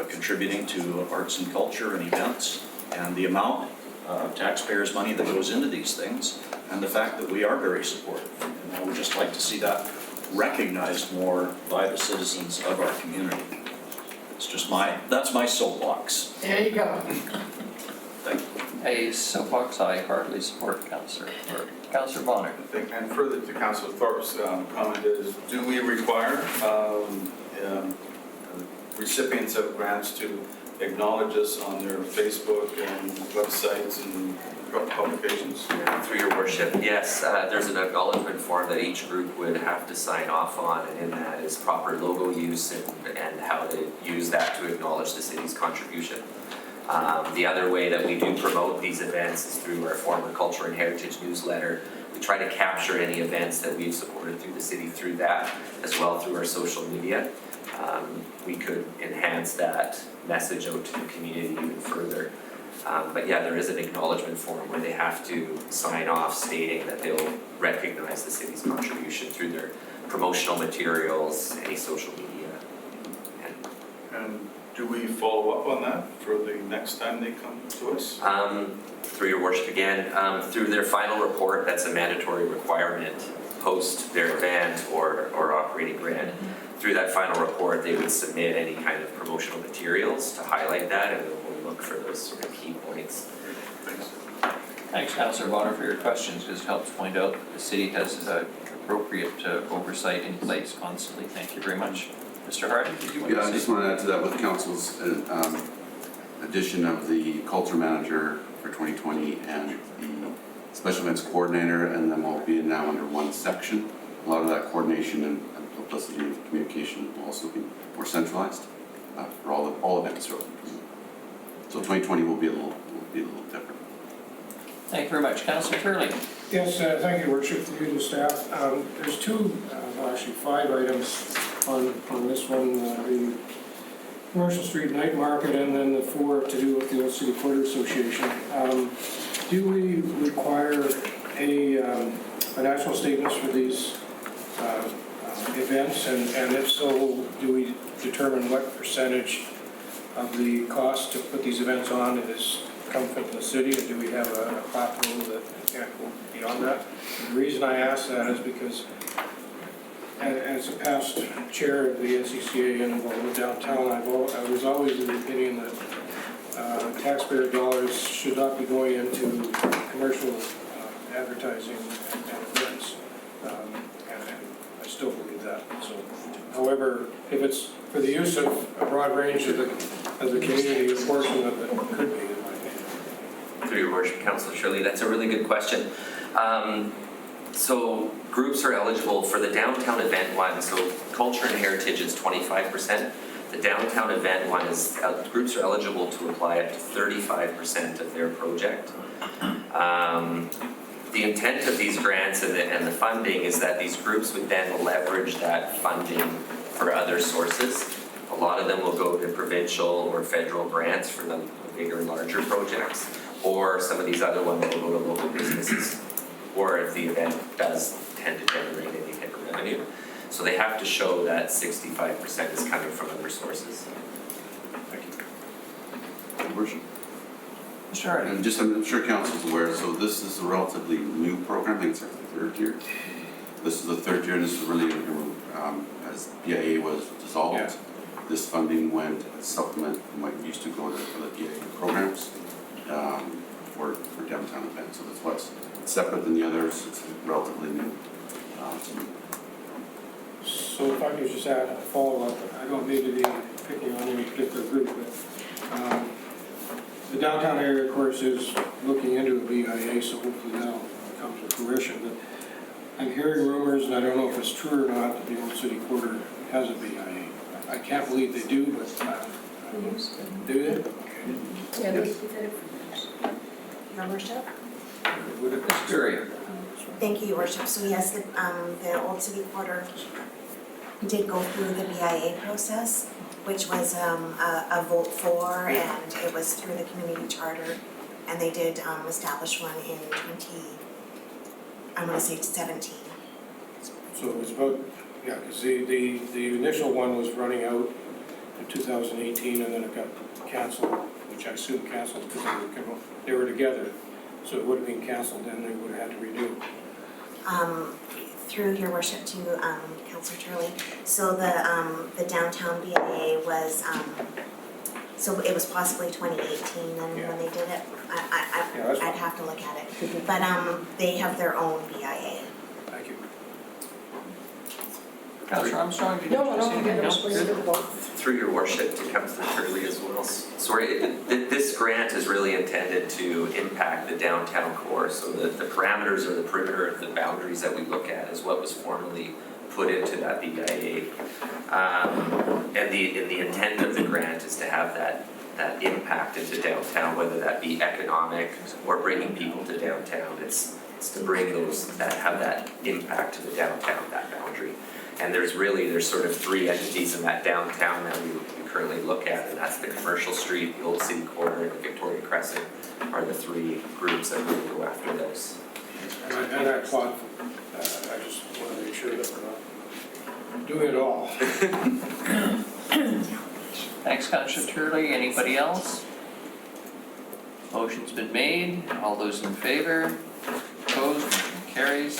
contributing to arts and culture and events, and the amount of taxpayers' money that goes into these things, and the fact that we are very supportive. And I would just like to see that recognized more by the citizens of our community. It's just that's my soapbox. There you go. Thank you. A soapbox I hardly support, Councillor. Councillor Bonner. And further to Councillor Thorpe's comment is, do we require recipients of grants to acknowledge us on their Facebook and websites and publications? Through your worship, yes, there's an acknowledgement form that each group would have to sign off on, and in that is proper logo use and how to use that to acknowledge the city's contribution. The other way that we do promote these events is through our former Culture and Heritage newsletter. We try to capture any events that we've supported through the city through that, as well through our social media. We could enhance that message out to the community even further. But yeah, there is an acknowledgement form where they have to sign off stating that they'll recognize the city's contribution through their promotional materials, any social media. And do we follow up on that for the next time they come to us? Through your worship again, through their final report, that's a mandatory requirement post their event or operating grant. Through that final report, they would submit any kind of promotional materials to highlight that, and we'll look for those sort of key points. Thanks. Thanks, Councillor Bonner, for your questions, because it helps point out that the city has appropriate oversight in place constantly. Thank you very much. Mr. Hardy, did you want to say? Yeah, I just want to add to that with council's addition of the culture manager for 2020 and the special events coordinator, and them all being now under one section. A lot of that coordination and publicity and communication will also be more centralized for all events. So 2020 will be a little different. Thank you very much. Councillor Turley. Yes, thank you, Worship, through you to staff. There's actually 5 items on this one, the Commercial Street Night Market, and then the 4 to do with the Old City Quarter Association. Do we require any financial statements for these events, and if so, do we determine what percentage of the cost to put these events on is come from the city, or do we have a plateau that can't go beyond that? And the reason I ask that is because as a past chair of the NCCA and involved with downtown, I was always of the opinion that taxpayer dollars should not be going into commercial advertising and events, and I still believe that. So, however, if it's for the use of a broad range of the community, a portion of it could be, in my opinion. Through your worship, Councillor Shirley, that's a really good question. So groups are eligible for the downtown event one, so culture and heritage is 25%. The downtown event one is, groups are eligible to apply up to 35% of their project. The intent of these grants and the funding is that these groups would then leverage that funding for other sources. A lot of them will go to provincial or federal grants for the bigger, larger projects, or some of these other ones will go to local businesses, or if the event does tend to generate any type of revenue. So they have to show that 65% is coming from other sources. Thank you. Your worship. Mr. Hardy. And just, I'm sure council's aware, so this is a relatively new program. I think it's our 3rd year. This is the 3rd year, and this is really, as BIA was dissolved, Yeah. this funding went as supplement from what used to go to the BIA programs for downtown events. So that's what's separate than the others. It's relatively new. So if I could just add a follow-up, I don't mean to be picking on any particular group, but the downtown area, of course, is looking into a BIA, so hopefully that'll come to fruition. But I'm hearing rumors, and I don't know if it's true or not, that the Old City Quarter has a BIA. I can't believe they do, but do they? Okay. Yeah, they did it for membership. Ms. Dury. Thank you, Your Worship. So yes, the Old City Quarter did go through the BIA process, which was a vote for, and it was through the community charter, and they did establish one in 17. So it was about, yeah, because the initial one was running out in 2018, and then it got canceled, which I assume canceled because they were together. So it would have been canceled, and they would have had to renew. Through your worship to Councillor Turley, so the downtown BIA was, so it was possibly 2018 then when they did it. Yeah, that's I'd have to look at it, but they have their own BIA. Thank you. Councillor Armstrong, did you No, just say anything? no, No? Good. Through your worship to Councillor Turley as well. Sorry, this grant is really intended to impact the downtown core, so the parameters or the perimeter, the boundaries that we look at is what was formally put into that BIA. And the intent of the grant is to have that impact into downtown, whether that be economic or bringing people to downtown. It's to bring those that have that impact to the downtown, that boundary. And there's sort of three entities in that downtown that we currently look at, and that's the Commercial Street, the Old City Quarter, and the Victoria Crescent are the three groups that we will go after those. And I applaud, I just want to make sure that we're not doing it all. Thanks, Councillor Turley. Anybody else? Motion's been made. All those in favor? Opposed? Motion carries.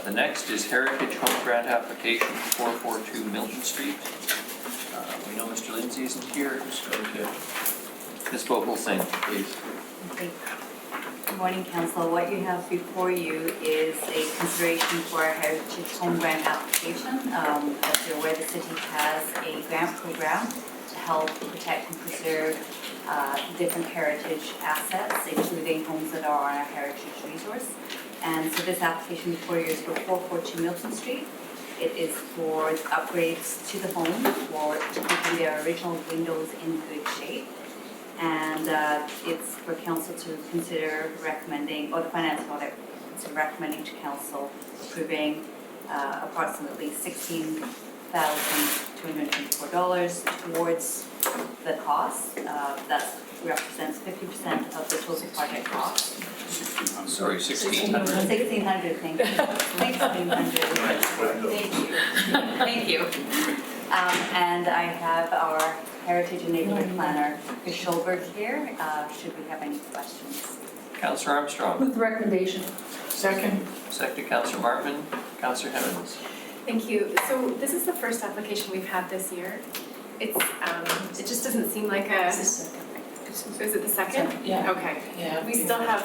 The next is Heritage Home Grant Application 442 Milton Street. We know Mr. Lindsay isn't here. Just go to Ms. Vogel-Singh, please. Good morning, Council. What you have before you is a consideration for a Heritage Home Grant application. As you're aware, the city has a grant program to help protect and preserve different heritage assets, including homes that are on a heritage resource. And so this application before you is for 442 Milton Street. It is for upgrades to the home for keeping their original windows in good shape. And it's for council to consider recommending, or the finance audit, consider recommending to council approving approximately $16,224 towards the cost. That represents 50% of the total project cost. Sorry, 1,600. 1,600, thank you. 1,600. Thank you. Thank you. And I have our Heritage and Neighborhood Planner, Chris Schulberg, here, should we have any questions. Councillor Armstrong. Move the recommendation. Second. Second, Councillor Martin. Councillor Hemmings. Thank you. So this is the first application we've had this year. It's, it just doesn't seem like a, is it the second? Yeah. Okay. Yeah. We still have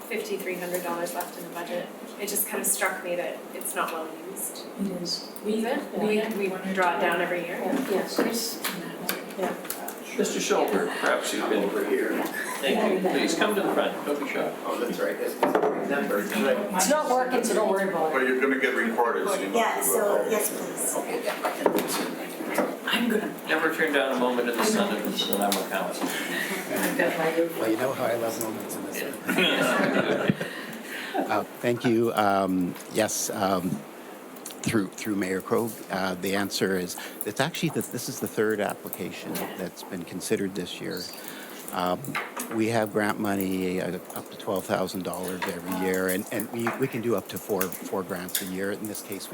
$5,300 left in the budget. It just kind of struck me that it's not well used. It is. Is it? We draw it down every year? Yes. Mr. Schulberg, perhaps you can. Over here. Thank you. Please come to the front. Don't be shy. Oh, that's right, that's number. It's not working, so don't worry about it. Well, you're going to get recorded, so you must Yeah, do so, yes, please. I'm gonna. Never turn down a moment in the sun of the Lambert Council. Well, you know how I love moments in this. Thank you. Yes, through Mayor Krogh, the answer is it's actually this is the third application that's been considered this year. We have grant money up to $12,000 every year, and we can do up to four grants a year. In this case,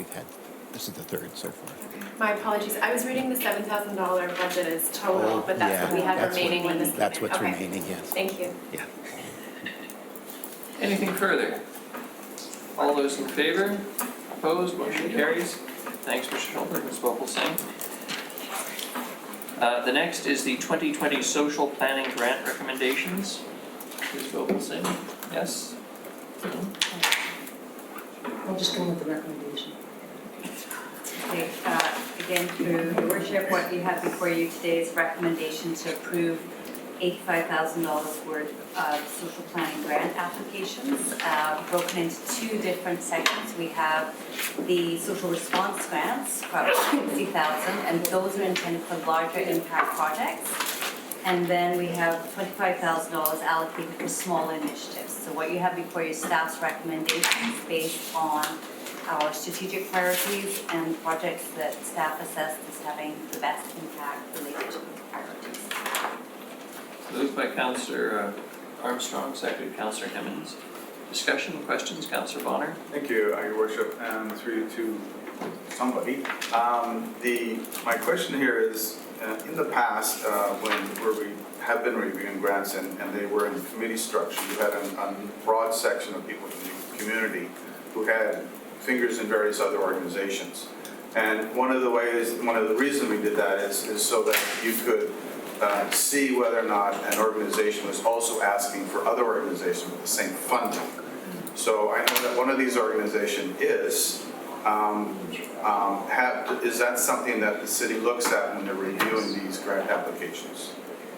this is the third so far. My apologies. I was reading the $7,000 budget as total, but that's what we had remaining when this came in. That's what's Okay. remaining, yes. Thank you. Yeah. Anything further? All those in favor? Opposed? Motion carries. Thanks, Mr. Schulberg. Ms. Vogel-Singh. The next is the 2020 Social Planning Grant Recommendations. Ms. Vogel-Singh. Yes? I'll just go with the recommendation. Okay, again, through your worship, what you have before you today is recommendation to approve $85,000 worth of social planning grant applications, broken into two different sections. We have the social response grants, about $60,000, and those are intended for larger impact projects. And then we have $25,000 allocated for small initiatives. So what you have before you is staff's recommendations based on our strategic priorities and projects that staff assessed as having the best impact related to those priorities. Moved by Councillor Armstrong, seconded Councillor Hemmings. Discussion, questions, Councillor Bonner? Thank you, Your Worship, and through to somebody. My question here is, in the past, where we have been reviewing grants and they were in committee structure, you had a broad section of people from the community who had fingers in various other organizations. And one of the reasons we did that is so that you could see whether or not an organization was also asking for other organizations with the same funding. So I know that one of these organizations is that something that the city looks at when they're reviewing these grant applications?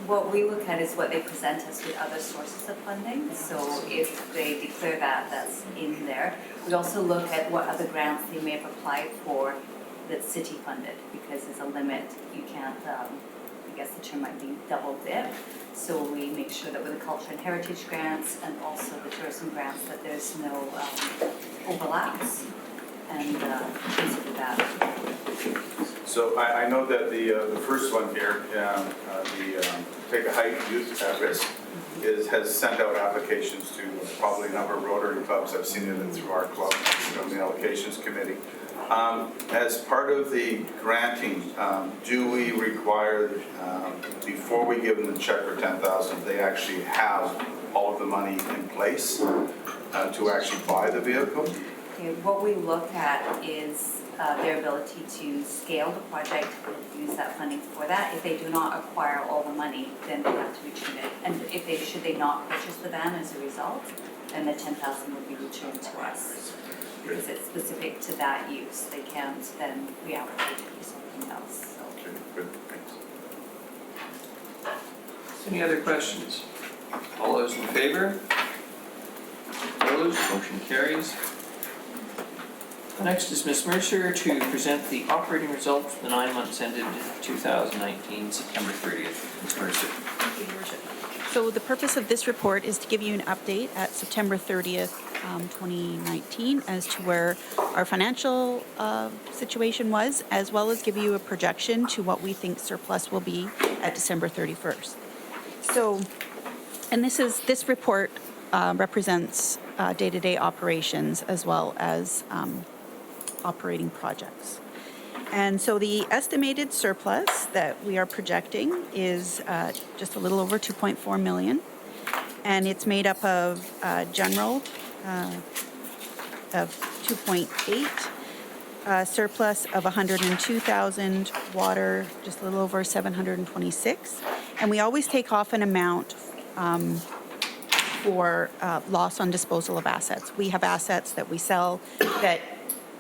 What we look at is what they present us with other sources of funding. So if they declare that, that's in there. We also look at what other grants they may have applied for that's city funded, because there's a limit. You can't, I guess the term might be double dip. So we make sure that with the culture and heritage grants and also the tourism grants that there's no overlaps, and consider that. So I know that the first one here, the Take a Hike Youth at Risk, has sent out applications to probably a number of Rotary clubs. I've seen it through our club, from the allocations committee. As part of the granting, do we require, before we give them the check for $10,000, they actually have all of the money in place to actually buy the vehicle? Okay, what we look at is their ability to scale the project and use that funding for that. If they do not acquire all the money, then they have to return it. And if they should they not purchase the van as a result, then the $10,000 would be returned to us. Because it's specific to that use. They can't then reallocate it to something else. So. Okay, good, thanks. Any other questions? All those in favor? Opposed? Motion carries. Next is Ms. Mercer to present the operating results for the 9 months ended 2019, September 30th. Ms. Mercer. Thank you, Your Worship. So the purpose of this report is to give you an update at September 30th, 2019 as to where our financial situation was, as well as give you a projection to what we think surplus will be at December 31st. So, and this report represents day-to-day operations as well as operating projects. And so the estimated surplus that we are projecting is just a little over 2.4 million. And it's made up of general of 2.8, surplus of 102,000, water just a little over 726. And we always take off an amount for loss on disposal of assets. We have assets that we sell, that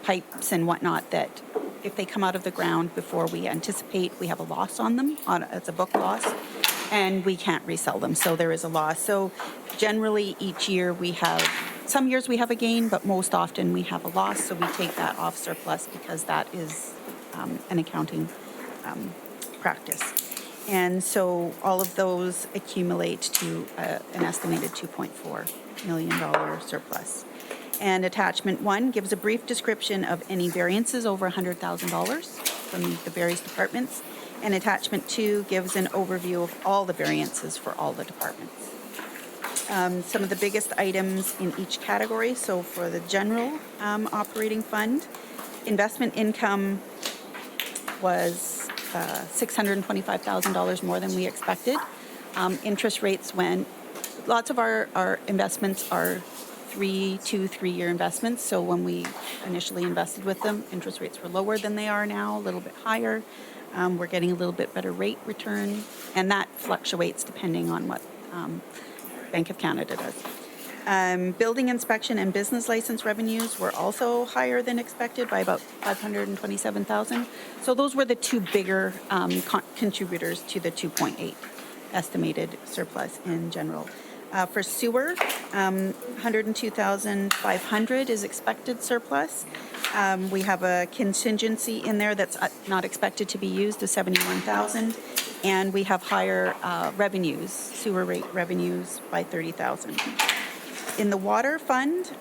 pipes and whatnot, that if they come out of the ground before we anticipate, we have a loss on them, it's a book loss, and we can't resell them, so there is a loss. So generally each year we have, some years we have a gain, but most often we have a loss, so we take that off surplus because that is an accounting practice. And so all of those accumulate to an estimated $2.4 million surplus. And attachment 1 gives a brief description of any variances over $100,000 from the various departments. And attachment 2 gives an overview of all the variances for all the departments. Some of the biggest items in each category. So for the general operating fund, investment income was $625,000 more than we expected. Interest rates went, lots of our investments are 3-3-year investments. So when we initially invested with them, interest rates were lower than they are now, a little bit higher. We're getting a little bit better rate return, and that fluctuates depending on what Bank of Canada does. Building inspection and business license revenues were also higher than expected by about $527,000. So those were the two bigger contributors to the 2.8 estimated surplus in general. For sewer, 102,500 is expected surplus. We have a contingency in there that's not expected to be used of 71,000, and we have higher revenues, sewer rate revenues by 30,000. In the water fund,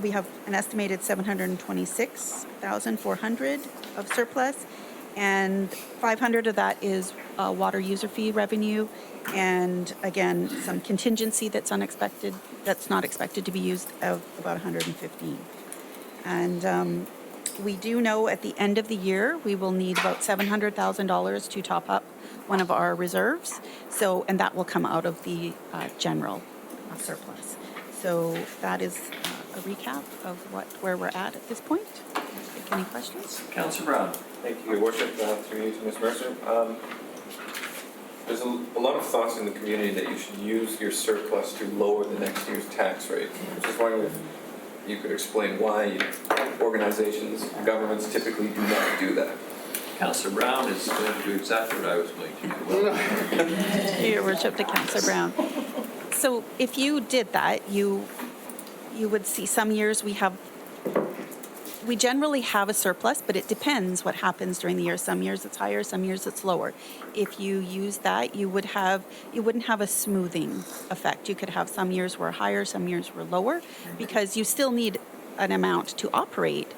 we have an estimated 726,400 of surplus, and 500 of that is water user fee revenue, and again, some contingency that's unexpected, that's not expected to be used, of about 115. And We do know at the end of the year, we will need about $700,000 to top up one of our reserves. So, and that will come out of the general surplus. So that is a recap of where we're at this point. Any questions? Councillor Brown. Thank you, Your Worship. Through you to Ms. Mercer. There's a lot of thoughts in the community that you should use your surplus to lower the next year's tax rate. I was just wondering if you could explain why organizations, governments typically do not do that. Councillor Brown is going to do exactly what I was going to do. Your Worship, to Councillor Brown. So if you did that, you would see some years we generally have a surplus, but it depends what happens during the year. Some years it's higher, some years it's lower. If you use that, you wouldn't have a smoothing effect. You could have some years were higher, some years were lower, because you still need an amount to operate,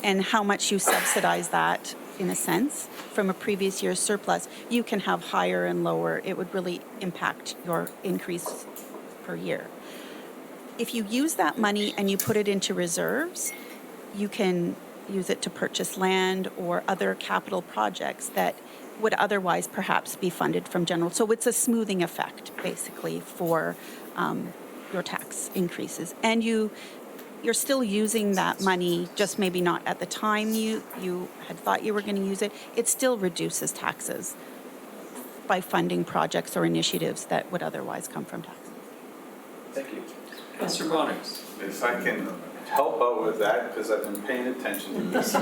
and how much you subsidize that, in a sense, from a previous year's surplus, you can have higher and lower. It would really impact your increase per year. If you use that money and you put it into reserves, you can use it to purchase land or other capital projects that would otherwise perhaps be funded from general. So it's a smoothing effect, basically, for your tax increases. And you're still using that money, just maybe not at the time you had thought you were going to use it. It still reduces taxes by funding projects or initiatives that would otherwise come from taxes. Thank you. Councillor Bonner. If I can help out with that, because I've been paying attention to this.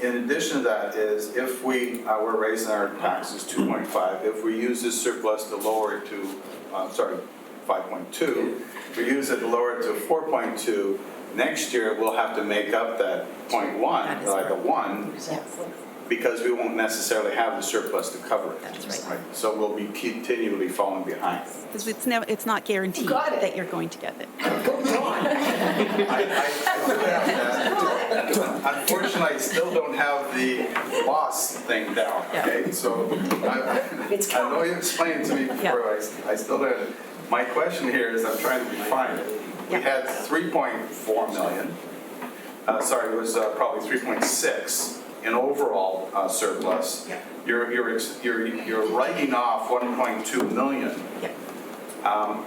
In addition to that is if we're raising our taxes 2.5, if we use this surplus to lower it to, 5.2, we use it to lower it to 4.2, next year we'll have to make up that 0.1, like a 1, because we won't necessarily have the surplus to cover it. That's right. So we'll be continually falling behind. Because it's not guaranteed that you're going to get it. I do have that. Unfortunately, I still don't have the loss thing down, okay? So I know you explained to me before, I still don't. My question here is I'm trying to define it. We had 3.4 million, it was probably 3.6 in overall surplus. You're writing off 1.2 million.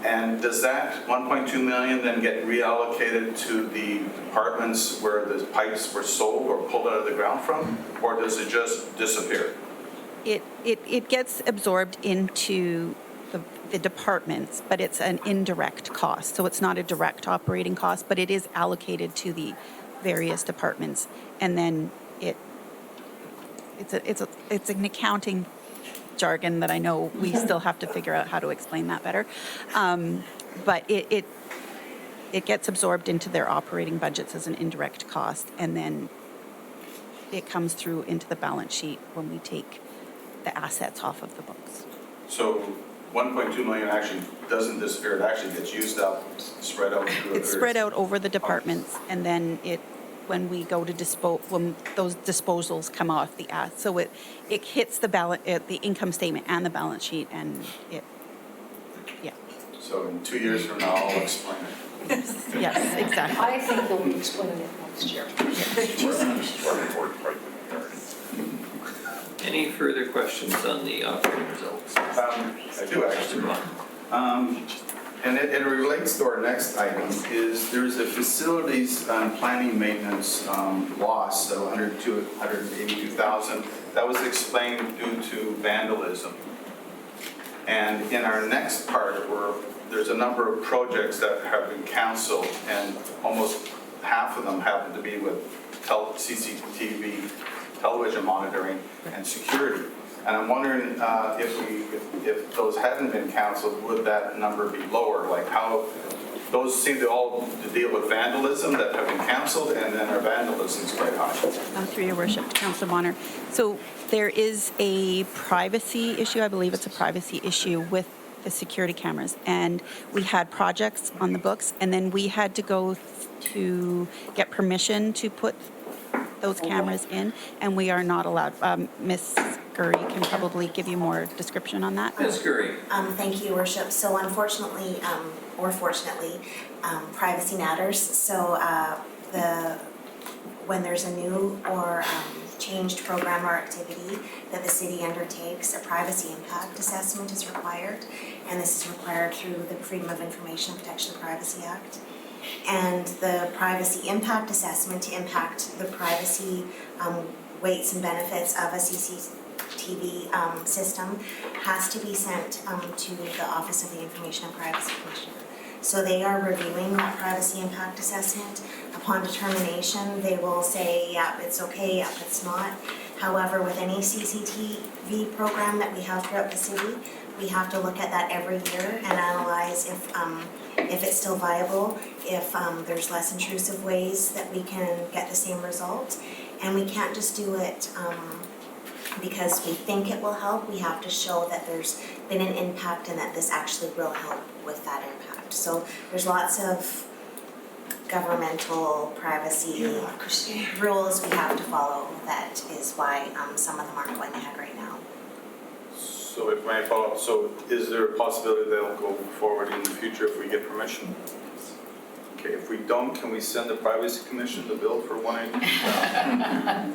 And does that 1.2 million then get reallocated to the departments where the pipes were sold or pulled out of the ground from, or does it just disappear? It gets absorbed into the departments, but it's an indirect cost. So it's not a direct operating cost, but it is allocated to the various departments. And then it's an accounting jargon that I know we still have to figure out how to explain that better. But it gets absorbed into their operating budgets as an indirect cost, and then it comes through into the balance sheet when we take the assets off of the books. So 1.2 million actually doesn't disappear, it actually gets used up, spread out. It's spread out over the departments, and then when we go to when those disposals come off the so it hits the income statement and the balance sheet, and So in 2 years from now, I'll explain it. Yes, exactly. I think they'll be explaining it next year. Any further questions on the operating results? I do actually. And it relates to our next item, is there's a facilities planning maintenance loss of $182,000 that was explained due to vandalism. And in our next part, there's a number of projects that have been canceled, and almost half of them happen to be with CCTV, television monitoring, and security. And I'm wondering if those hadn't been canceled, would that number be lower? Like how, those seem to all to deal with vandalism that have been canceled, and then our vandalism is quite high. Through your worship, Councillor Bonner. So there is a privacy issue, I believe it's a privacy issue with the security cameras. And we had projects on the books, and then we had to go to get permission to put those cameras in, and we are not allowed. Ms. Gurry can probably give you more description on that. Ms. Gurry. Thank you, Your Worship. So unfortunately, or fortunately, privacy matters. So when there's a new or changed program or activity that the city undertakes, a privacy impact assessment is required, and this is required through the Freedom of Information and Protection of Privacy Act. And the privacy impact assessment to impact the privacy weights and benefits of a CCTV system has to be sent to the Office of the Information and Privacy Commissioner. So they are reviewing that privacy impact assessment. Upon determination, they will say, yep, it's okay, yep, it's not. However, with any CCTV program that we have throughout the city, we have to look at that every year and analyze if it's still viable, if there's less intrusive ways that we can get the same result. And we can't just do it because we think it will help. We have to show that there's been an impact and that this actually will help with that impact. So there's lots of governmental privacy rules we have to follow. That is why some of them aren't going ahead right now. So if I follow up, so is there a possibility they'll go forward in the future if we get permission? Okay, if we don't, can we send the Privacy Commission the bill for 180?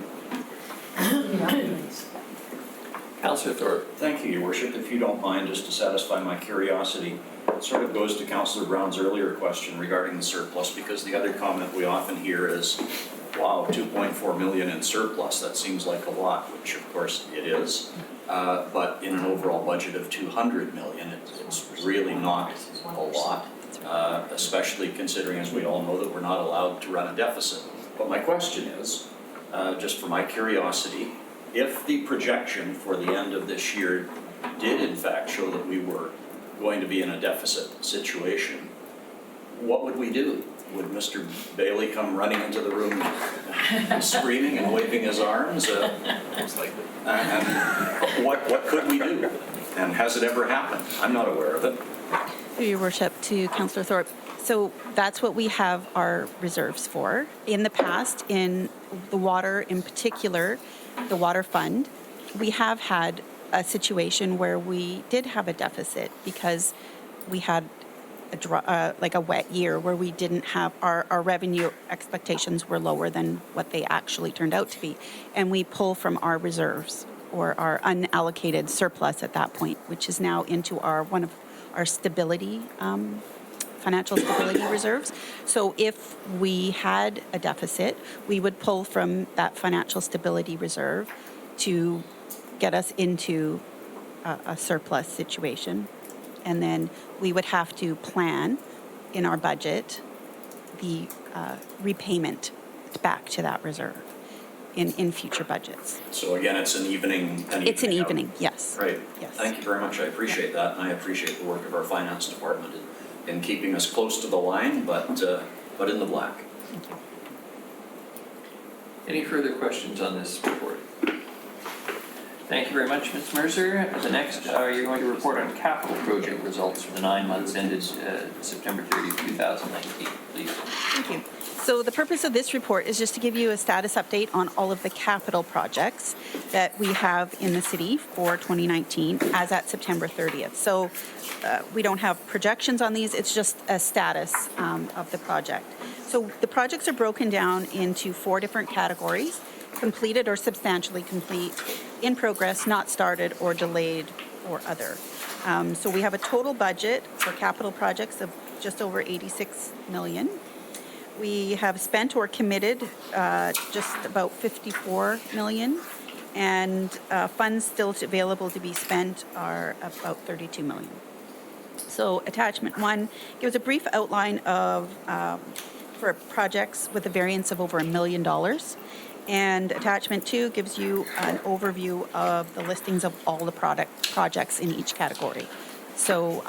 Councillor Thorpe. Thank you, Your Worship. If you don't mind, just to satisfy my curiosity, it sort of goes to Councillor Brown's earlier question regarding the surplus, because the other comment we often hear is, wow, 2.4 million in surplus, that seems like a lot, which of course it is. But in an overall budget of 200 million, it's really not a lot, especially considering, as we all know, that we're not allowed to run a deficit. But my question is, just for my curiosity, if the projection for the end of this year did in fact show that we were going to be in a deficit situation, what would we do? Would Mr. Bailey come running into the room screaming and waving his arms? Most likely. And what could we do? And has it ever happened? I'm not aware of it. Through Your Worship, to Councillor Thorpe. So that's what we have our reserves for. In the past, in the water in particular, the water fund, we have had a situation where we did have a deficit because we had like a wet year where we didn't have our revenue expectations were lower than what they actually turned out to be. And we pull from our reserves or our unallocated surplus at that point, which is now into one of our stability, financial stability reserves. So if we had a deficit, we would pull from that financial stability reserve to get us into a surplus situation. And then we would have to plan in our budget the repayment back to that reserve in future budgets. So again, it's an evening. It's an evening, yes. Right. Yes. Thank you very much. I appreciate that, and I appreciate the work of our finance department in keeping us close to the line, but in the black. Thank you. Any further questions on this report? Thank you very much, Ms. Mercer. The next, you're going to report on capital project results for the 9 months ended September 30, 2019, please. Thank you. So the purpose of this report is just to give you a status update on all of the capital projects that we have in the city for 2019 as at September 30th. So we don't have projections on these, it's just a status of the project. So the projects are broken down into 4 different categories: completed or substantially complete, in progress, not started or delayed, or other. So we have a total budget for capital projects of just over 86 million. We have spent or committed just about 54 million, and funds still available to be spent are about 32 million. So attachment 1 gives a brief outline of for projects with a variance of over $1 million. And attachment 2 gives you an overview of the listings of all the projects in each category. So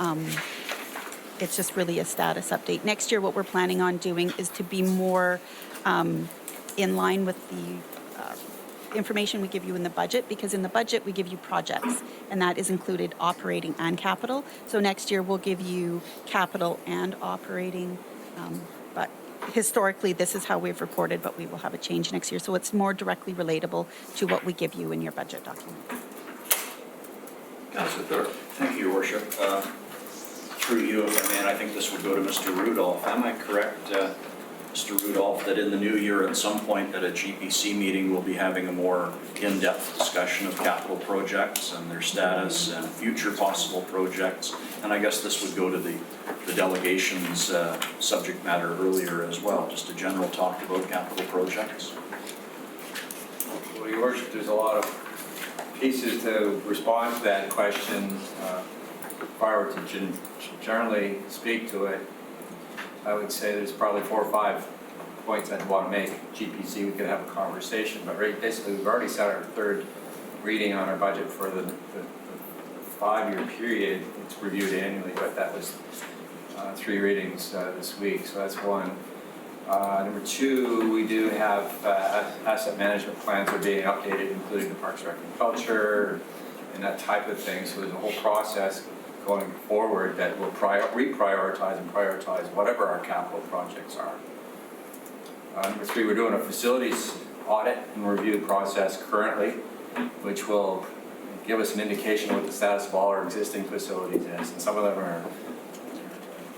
it's just really a status update. Next year, what we're planning on doing is to be more in line with the information we give you in the budget, because in the budget we give you projects, and that is included operating and capital. So next year we'll give you capital and operating, but historically this is how we've reported, but we will have a change next year. So it's more directly relatable to what we give you in your budget document. Councillor Thorpe. Thank you, Your Worship. Through you, if I may, and I think this would go to Mr. Rudolph. Am I correct Mr. Rudolph, that in the new year, at some point at a GPC meeting, we'll be having a more in-depth discussion of capital projects and their status and future possible projects. And I guess this would go to the delegation's subject matter earlier as well, just a general talk about capital projects. Well, Your Worship, there's a lot of pieces to respond to that question. If I were to generally speak to it, I would say there's probably 4 or 5 points I'd want to make. GPC, we could have a conversation, but basically we've already set our 3rd reading on our budget for the 5-year period. It's reviewed annually, but that was 3 readings this week, so that's one. Number 2, we do have asset management plans are being updated, including the Parks, Rec, and Culture, and that type of thing. So there's a whole process going forward that will reprioritize and prioritize whatever our capital projects are. Number 3, we're doing a facilities audit and review process currently, which will give us an indication of what the status of all our existing facilities is, and some of them are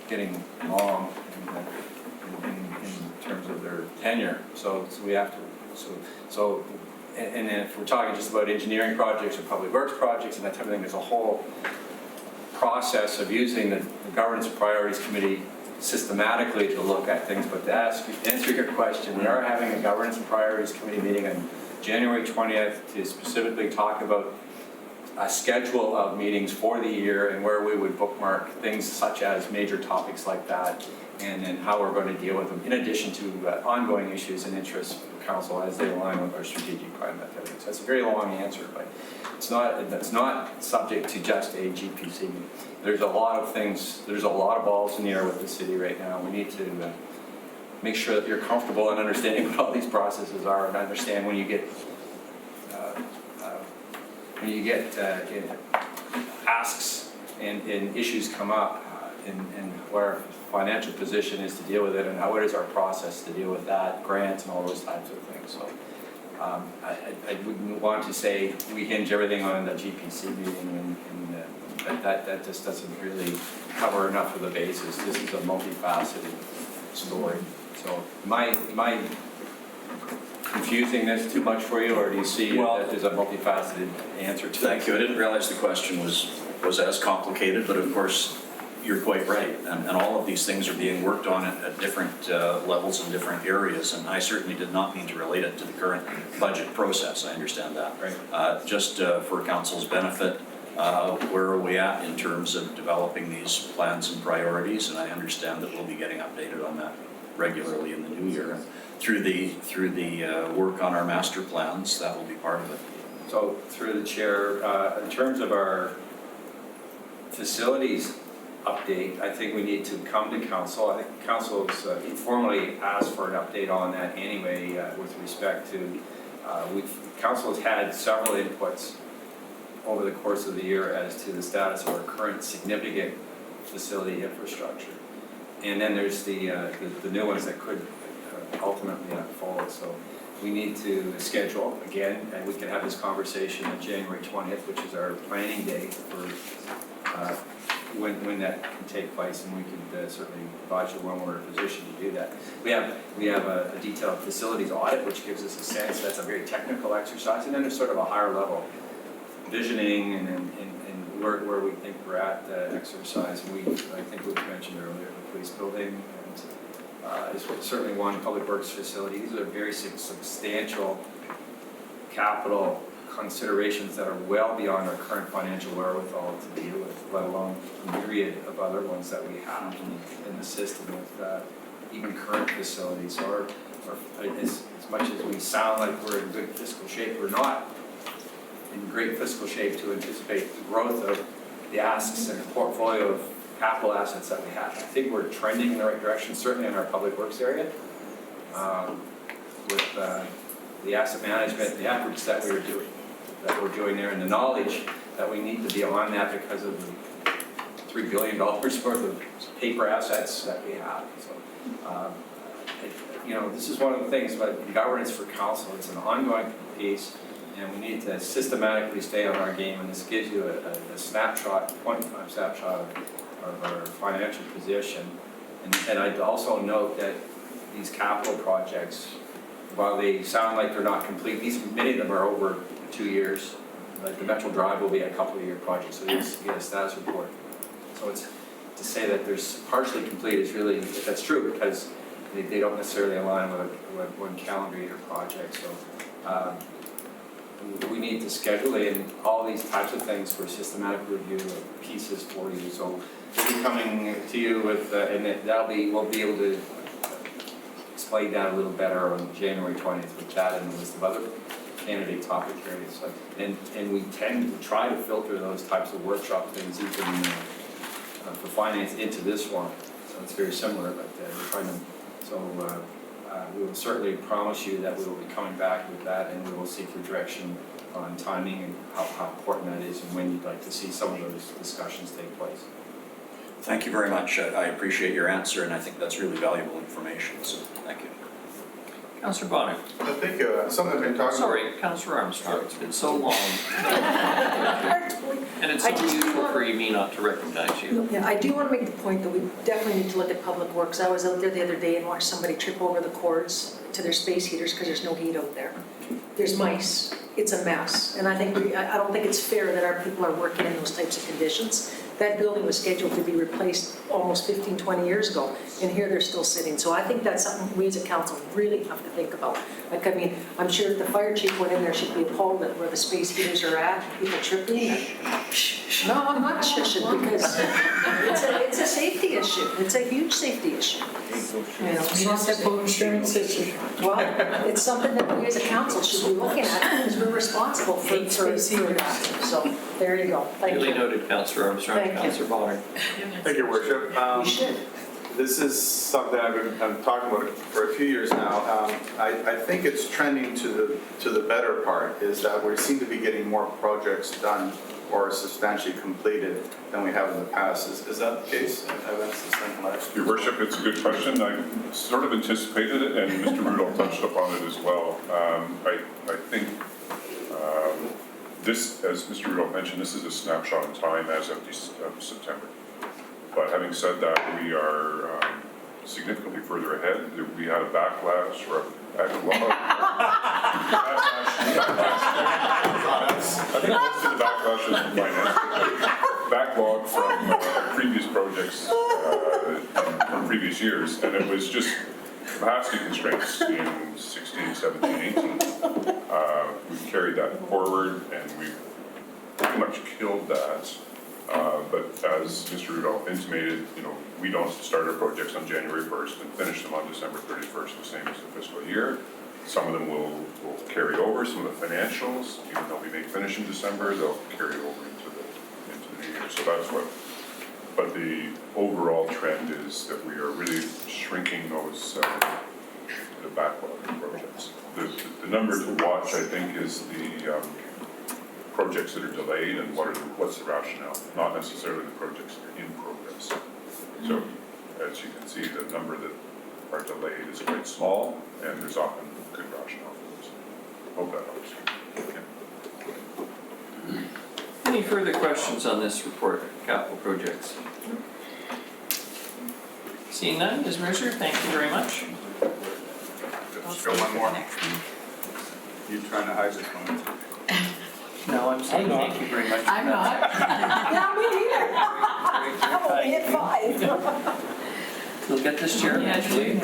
getting long in terms of their tenure. So we have to, and then if we're talking just about engineering projects or public works projects and that type of thing, there's a whole process of using the Governance and Priorities Committee systematically to look at things. But to answer your question, we are having a Governance and Priorities Committee meeting on January 20th to specifically talk about a schedule of meetings for the year and where we would bookmark things such as major topics like that, and then how we're going to deal with them, in addition to ongoing issues and interests for council as they align with our strategic plan. That type of thing. So that's a very long answer, but it's not subject to just a GPC. There's a lot of things, there's a lot of balls in the air with the city right now. We need to make sure that you're comfortable in understanding what all these processes are, and understand when you get asks and issues come up, and where our financial position is to deal with it, and what is our process to deal with that, grants and all those types of things. So I wouldn't want to say we hinge everything on the GPC meeting, and that just doesn't really cover enough of the basis. This is a multifaceted story. So am I confusing this too much for you, or do you see that there's a multifaceted answer to it? Thank you. I didn't realize the question was as complicated, but of course, you're quite right. And all of these things are being worked on at different levels in different areas. And I certainly did not mean to relate it to the current budget process. I understand that. Right. Just for council's benefit, where are we at in terms of developing these plans and priorities? And I understand that we'll be getting updated on that regularly in the new year. Through the work on our master plans, that will be part of it. So through the chair, in terms of our facilities update, I think we need to come to council. I think council has informally asked for an update on that anyway, with respect to, council has had several inputs over the course of the year as to the status of our current significant facility infrastructure. And then there's the new ones that could ultimately unfold. So we need to schedule again, and we can have this conversation on January 20th, which is our planning day for when that can take place, and we could certainly advise you when we're in a position to do that. We have a detailed facilities audit, which gives us a sense. That's a very technical exercise, and then there's sort of a higher level visioning and where we think we're at exercise. I think we mentioned earlier the police building, and is certainly one. Public works facility. These are very substantial capital considerations that are well beyond our current financial wherewithal to deal with, let alone a myriad of other ones that we have in the system with even current facilities. So as much as we sound like we're in good fiscal shape, we're not in great fiscal shape to anticipate the growth of the asks and the portfolio of capital assets that we have. I think we're trending in the right direction, certainly in our public works area, with the asset management, the efforts that we're doing there, and the knowledge that we need to be on that because of the $3 billion worth of paper assets that we have. So, this is one of the things about governance for council. It's an ongoing piece, and we need to systematically stay on our game. And this gives you a snapshot, point-in-time snapshot of our financial position. And I'd also note that these capital projects, while they sound like they're not complete, many of them are over 2 years. Like the Metro Drive will be a couple of year project, so you'll get a status report. So it's, to say that there's partially complete is really, that's true, because they don't necessarily align with one calendar year project, so we need to schedule in all these types of things for systematic review of pieces for you. So we'll be coming to you with, and we'll be able to explain that a little better on January 20th with that and a list of other candidate topic areas. And we tend to try to filter those types of workshop things even for finance into this one. So it's very similar, but we're trying to, so we will certainly promise you that we will be coming back with that, and we will seek your direction on timing and how important that is and when you'd like to see some of those discussions take place. Thank you very much. I appreciate your answer, and I think that's really valuable information, so thank you. Councillor Bonner. I think something I've been talking about. Sorry, Councillor Armstrong, it's been so long. And it's so unusual for me not to recognize you. Yeah, I do want to make the point that we definitely need to look at public works. I was out there the other day and watched somebody trip over the cords to their space heaters because there's no heat out there. There's mice. It's a mess. And I don't think it's fair that our people are working in those types of conditions. That building was scheduled to be replaced almost 15, 20 years ago, and here they're still sitting. So I think that's something we as a council really have to think about. Like, I mean, I'm sure if the fire chief went in there, she'd be appalled at where the space heaters are at, people tripping. No, I'm not shushing, because it's a safety issue. It's a huge safety issue. You know, Municipal insurance issue. well, it's something that we as a council should be looking at, because we're responsible for that. So, there you go. Thank you. Duly noted, Councillor Armstrong. Thank you. Councillor Bonner. Thank you, Worship. We should. This is something I'm talking about for a few years now. I think it's trending to the better part, is that we seem to be getting more projects done or substantially completed than we have in the past. Is that the case? Your Worship, it's a good question. I sort of anticipated it, and Mr. Rudolph touched upon it as well. I think this, as Mr. Rudolph mentioned, this is a snapshot in time as of September. But having said that, we are significantly further ahead. We had a backlash or a backlog. I think most of the backlash is finance. Backlog from previous projects from previous years, and it was just capacity constraints in 16, 17, 18. We've carried that forward, and we've pretty much killed that. But as Mr. Rudolph intimated, we don't start our projects on January 1st and finish them on December 31st, the same as the fiscal year. Some of them will carry over, some of the financials, even though we may finish in December, they'll carry over into the new year. So that's what, but the overall trend is that we are really shrinking those, the backlog of projects. The number to watch, I think, is the projects that are delayed and what's the rationale, not necessarily the projects that are in progress. So as you can see, the number that are delayed is quite small, and there's often good rationale for this. Hope that helps. Okay. Any further questions on this report, capital projects? Seeing none, Ms. Mercer, thank you very much. Just go one more. You trying to hide this one? No, I'm saying thank you very much. I'm not. Yeah, me neither. I'm only at 5. You'll get this chair eventually.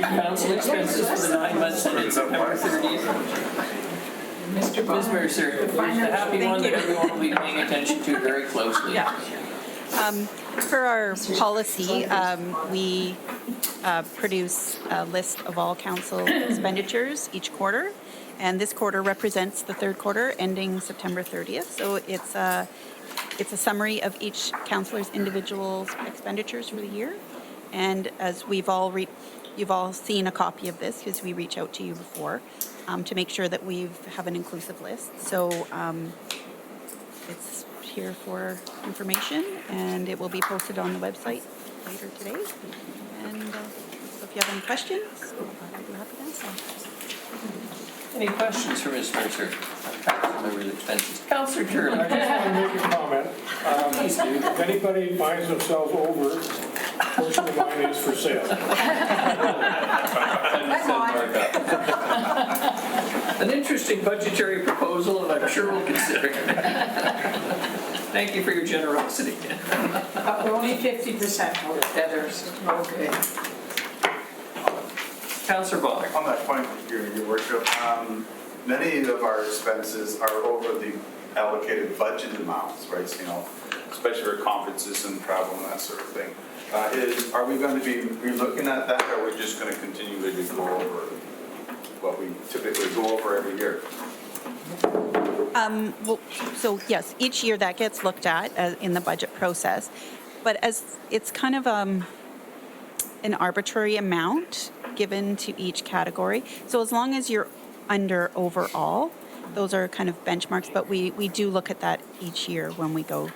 Council expenses for the 9 months ended September 30th. Mr. Ms. Mercer, there's the happy one that everyone will be paying attention to very closely. Yeah. For our policy, we produce a list of all council expenditures each quarter, and this quarter represents the third quarter ending September 30th. So it's a summary of each councillor's individual expenditures for the year. And as you've all seen a copy of this because we reach out to you before to make sure that we have an inclusive list. So it's here for information, and it will be posted on the website later today. And so if you have any questions, I'd be happy to answer. Any questions for Ms. Mercer? Council members' expenses. Councillor Turley. I just want to make a comment. If anybody finds themselves over Portion of mine is for sale. An interesting budgetary proposal, and I'm sure we'll consider it. Thank you for your generosity. Only 50% of debtors, okay. Councillor Bonner. On that point, your worship, many of our expenses are over the allocated budget amounts, right? So, especially for conferences and travel and that sort of thing. Are we going to be relooking at that, or are we just going to continue to go over what we typically go over every year? Well, so yes, each year that gets looked at in the budget process, but as it's kind of an arbitrary amount given to each category. So as long as you're under overall, those are kind of benchmarks, but we do look at that each year when we go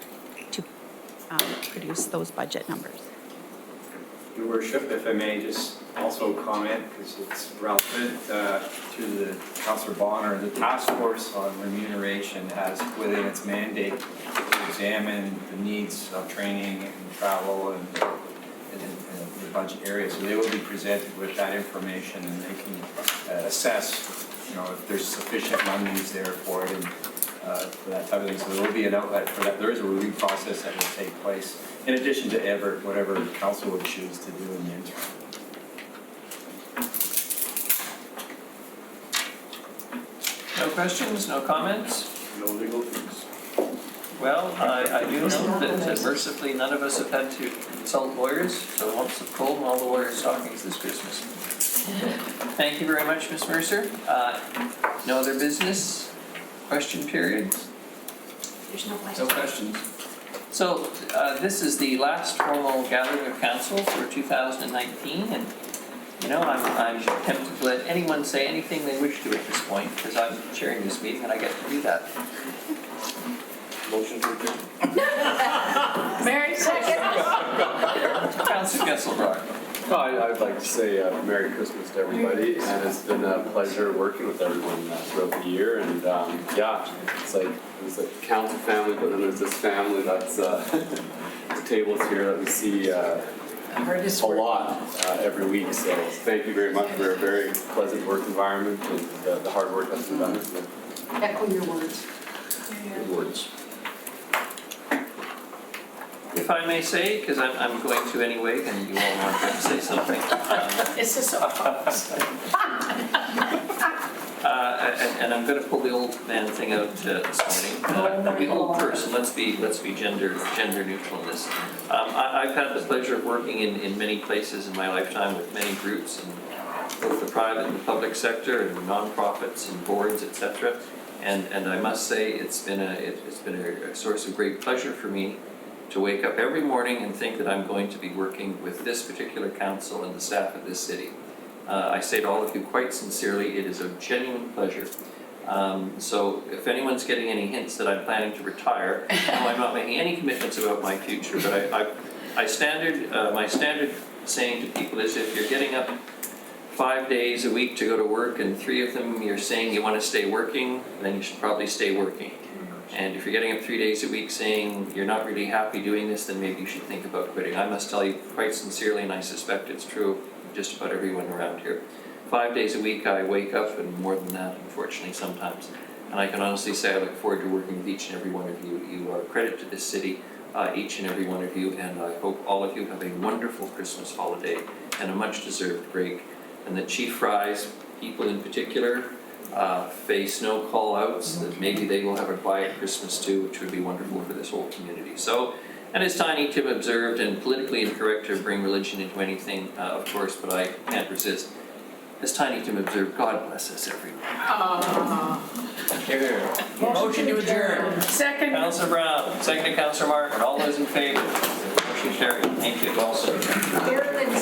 to produce those budget numbers. Your worship, if I may just also comment, because it's relevant to the Councillor Bonner, the task force on remuneration has within its mandate to examine the needs of training and travel and the budget area. So they will be presented with that information, and they can assess, if there's sufficient monies there for it and for that type of thing. So there will be an outlet for that. There is a review process that will take place in addition to whatever council would choose to do in the interim. No questions, no comments? No legal fees. Well, I do know that mercifully none of us have had to consult lawyers, so lumps of coal and all the lawyers' stockings this Christmas. Thank you very much, Ms. Mercer. No other business? Question period? There's no No questions. questions. So this is the last formal gathering of council for 2019, and I'm tempted to let anyone say anything they wish to at this point, because I'm chairing this meeting and I get to do that. Motion to adjourn. Mary second. Councillor Kesselbrock. I'd like to say Merry Christmas to everybody, and it's been a pleasure working with everyone throughout the year. And it's like there's a council family, but then there's this family that's the tables here that we see a lot every week. So thank you very much for a very pleasant work environment and the hard work that's been done. Echo your words. Good words. If I may say, because I'm going to anyway, and you all want to say something. It's just so And I'm going to pull the old man thing out this morning. The old person. Let's be gender neutral in this. I've had the pleasure of working in many places in my lifetime with many groups in both the private and the public sector, and nonprofits and boards, etc. And I must say it's been a source of great pleasure for me to wake up every morning and think that I'm going to be working with this particular council and the staff of this city. I say to all of you quite sincerely, it is a genuine pleasure. So if anyone's getting any hints that I'm planning to retire, no, I'm not making any commitments about my future, but my standard saying to people is, if you're getting up 5 days a week to go to work and 3 of them you're saying you want to stay working, then you should probably stay working. And if you're getting up 3 days a week saying you're not really happy doing this, then maybe you should think about quitting. I must tell you quite sincerely, and I suspect it's true of just about everyone around here. 5 days a week I wake up, and more than that, unfortunately, sometimes. And I can honestly say I look forward to working with each and every one of you. You are a credit to this city, each and every one of you, and I hope all of you have a wonderful Christmas holiday and a much-deserved break. And that Chief Fry's people in particular face no call-outs, that maybe they will have a quiet Christmas too, which would be wonderful for this whole community. So, and as Tiny Tim observed, and politically incorrect to bring religion into anything, of course, but I can't resist. As Tiny Tim observed, God bless us everyone. Here. Motion to adjourn. Second. Councillor Brown, second to Councillor Martin. All those in favor? Motion carried. Thank you. Also. Here, then,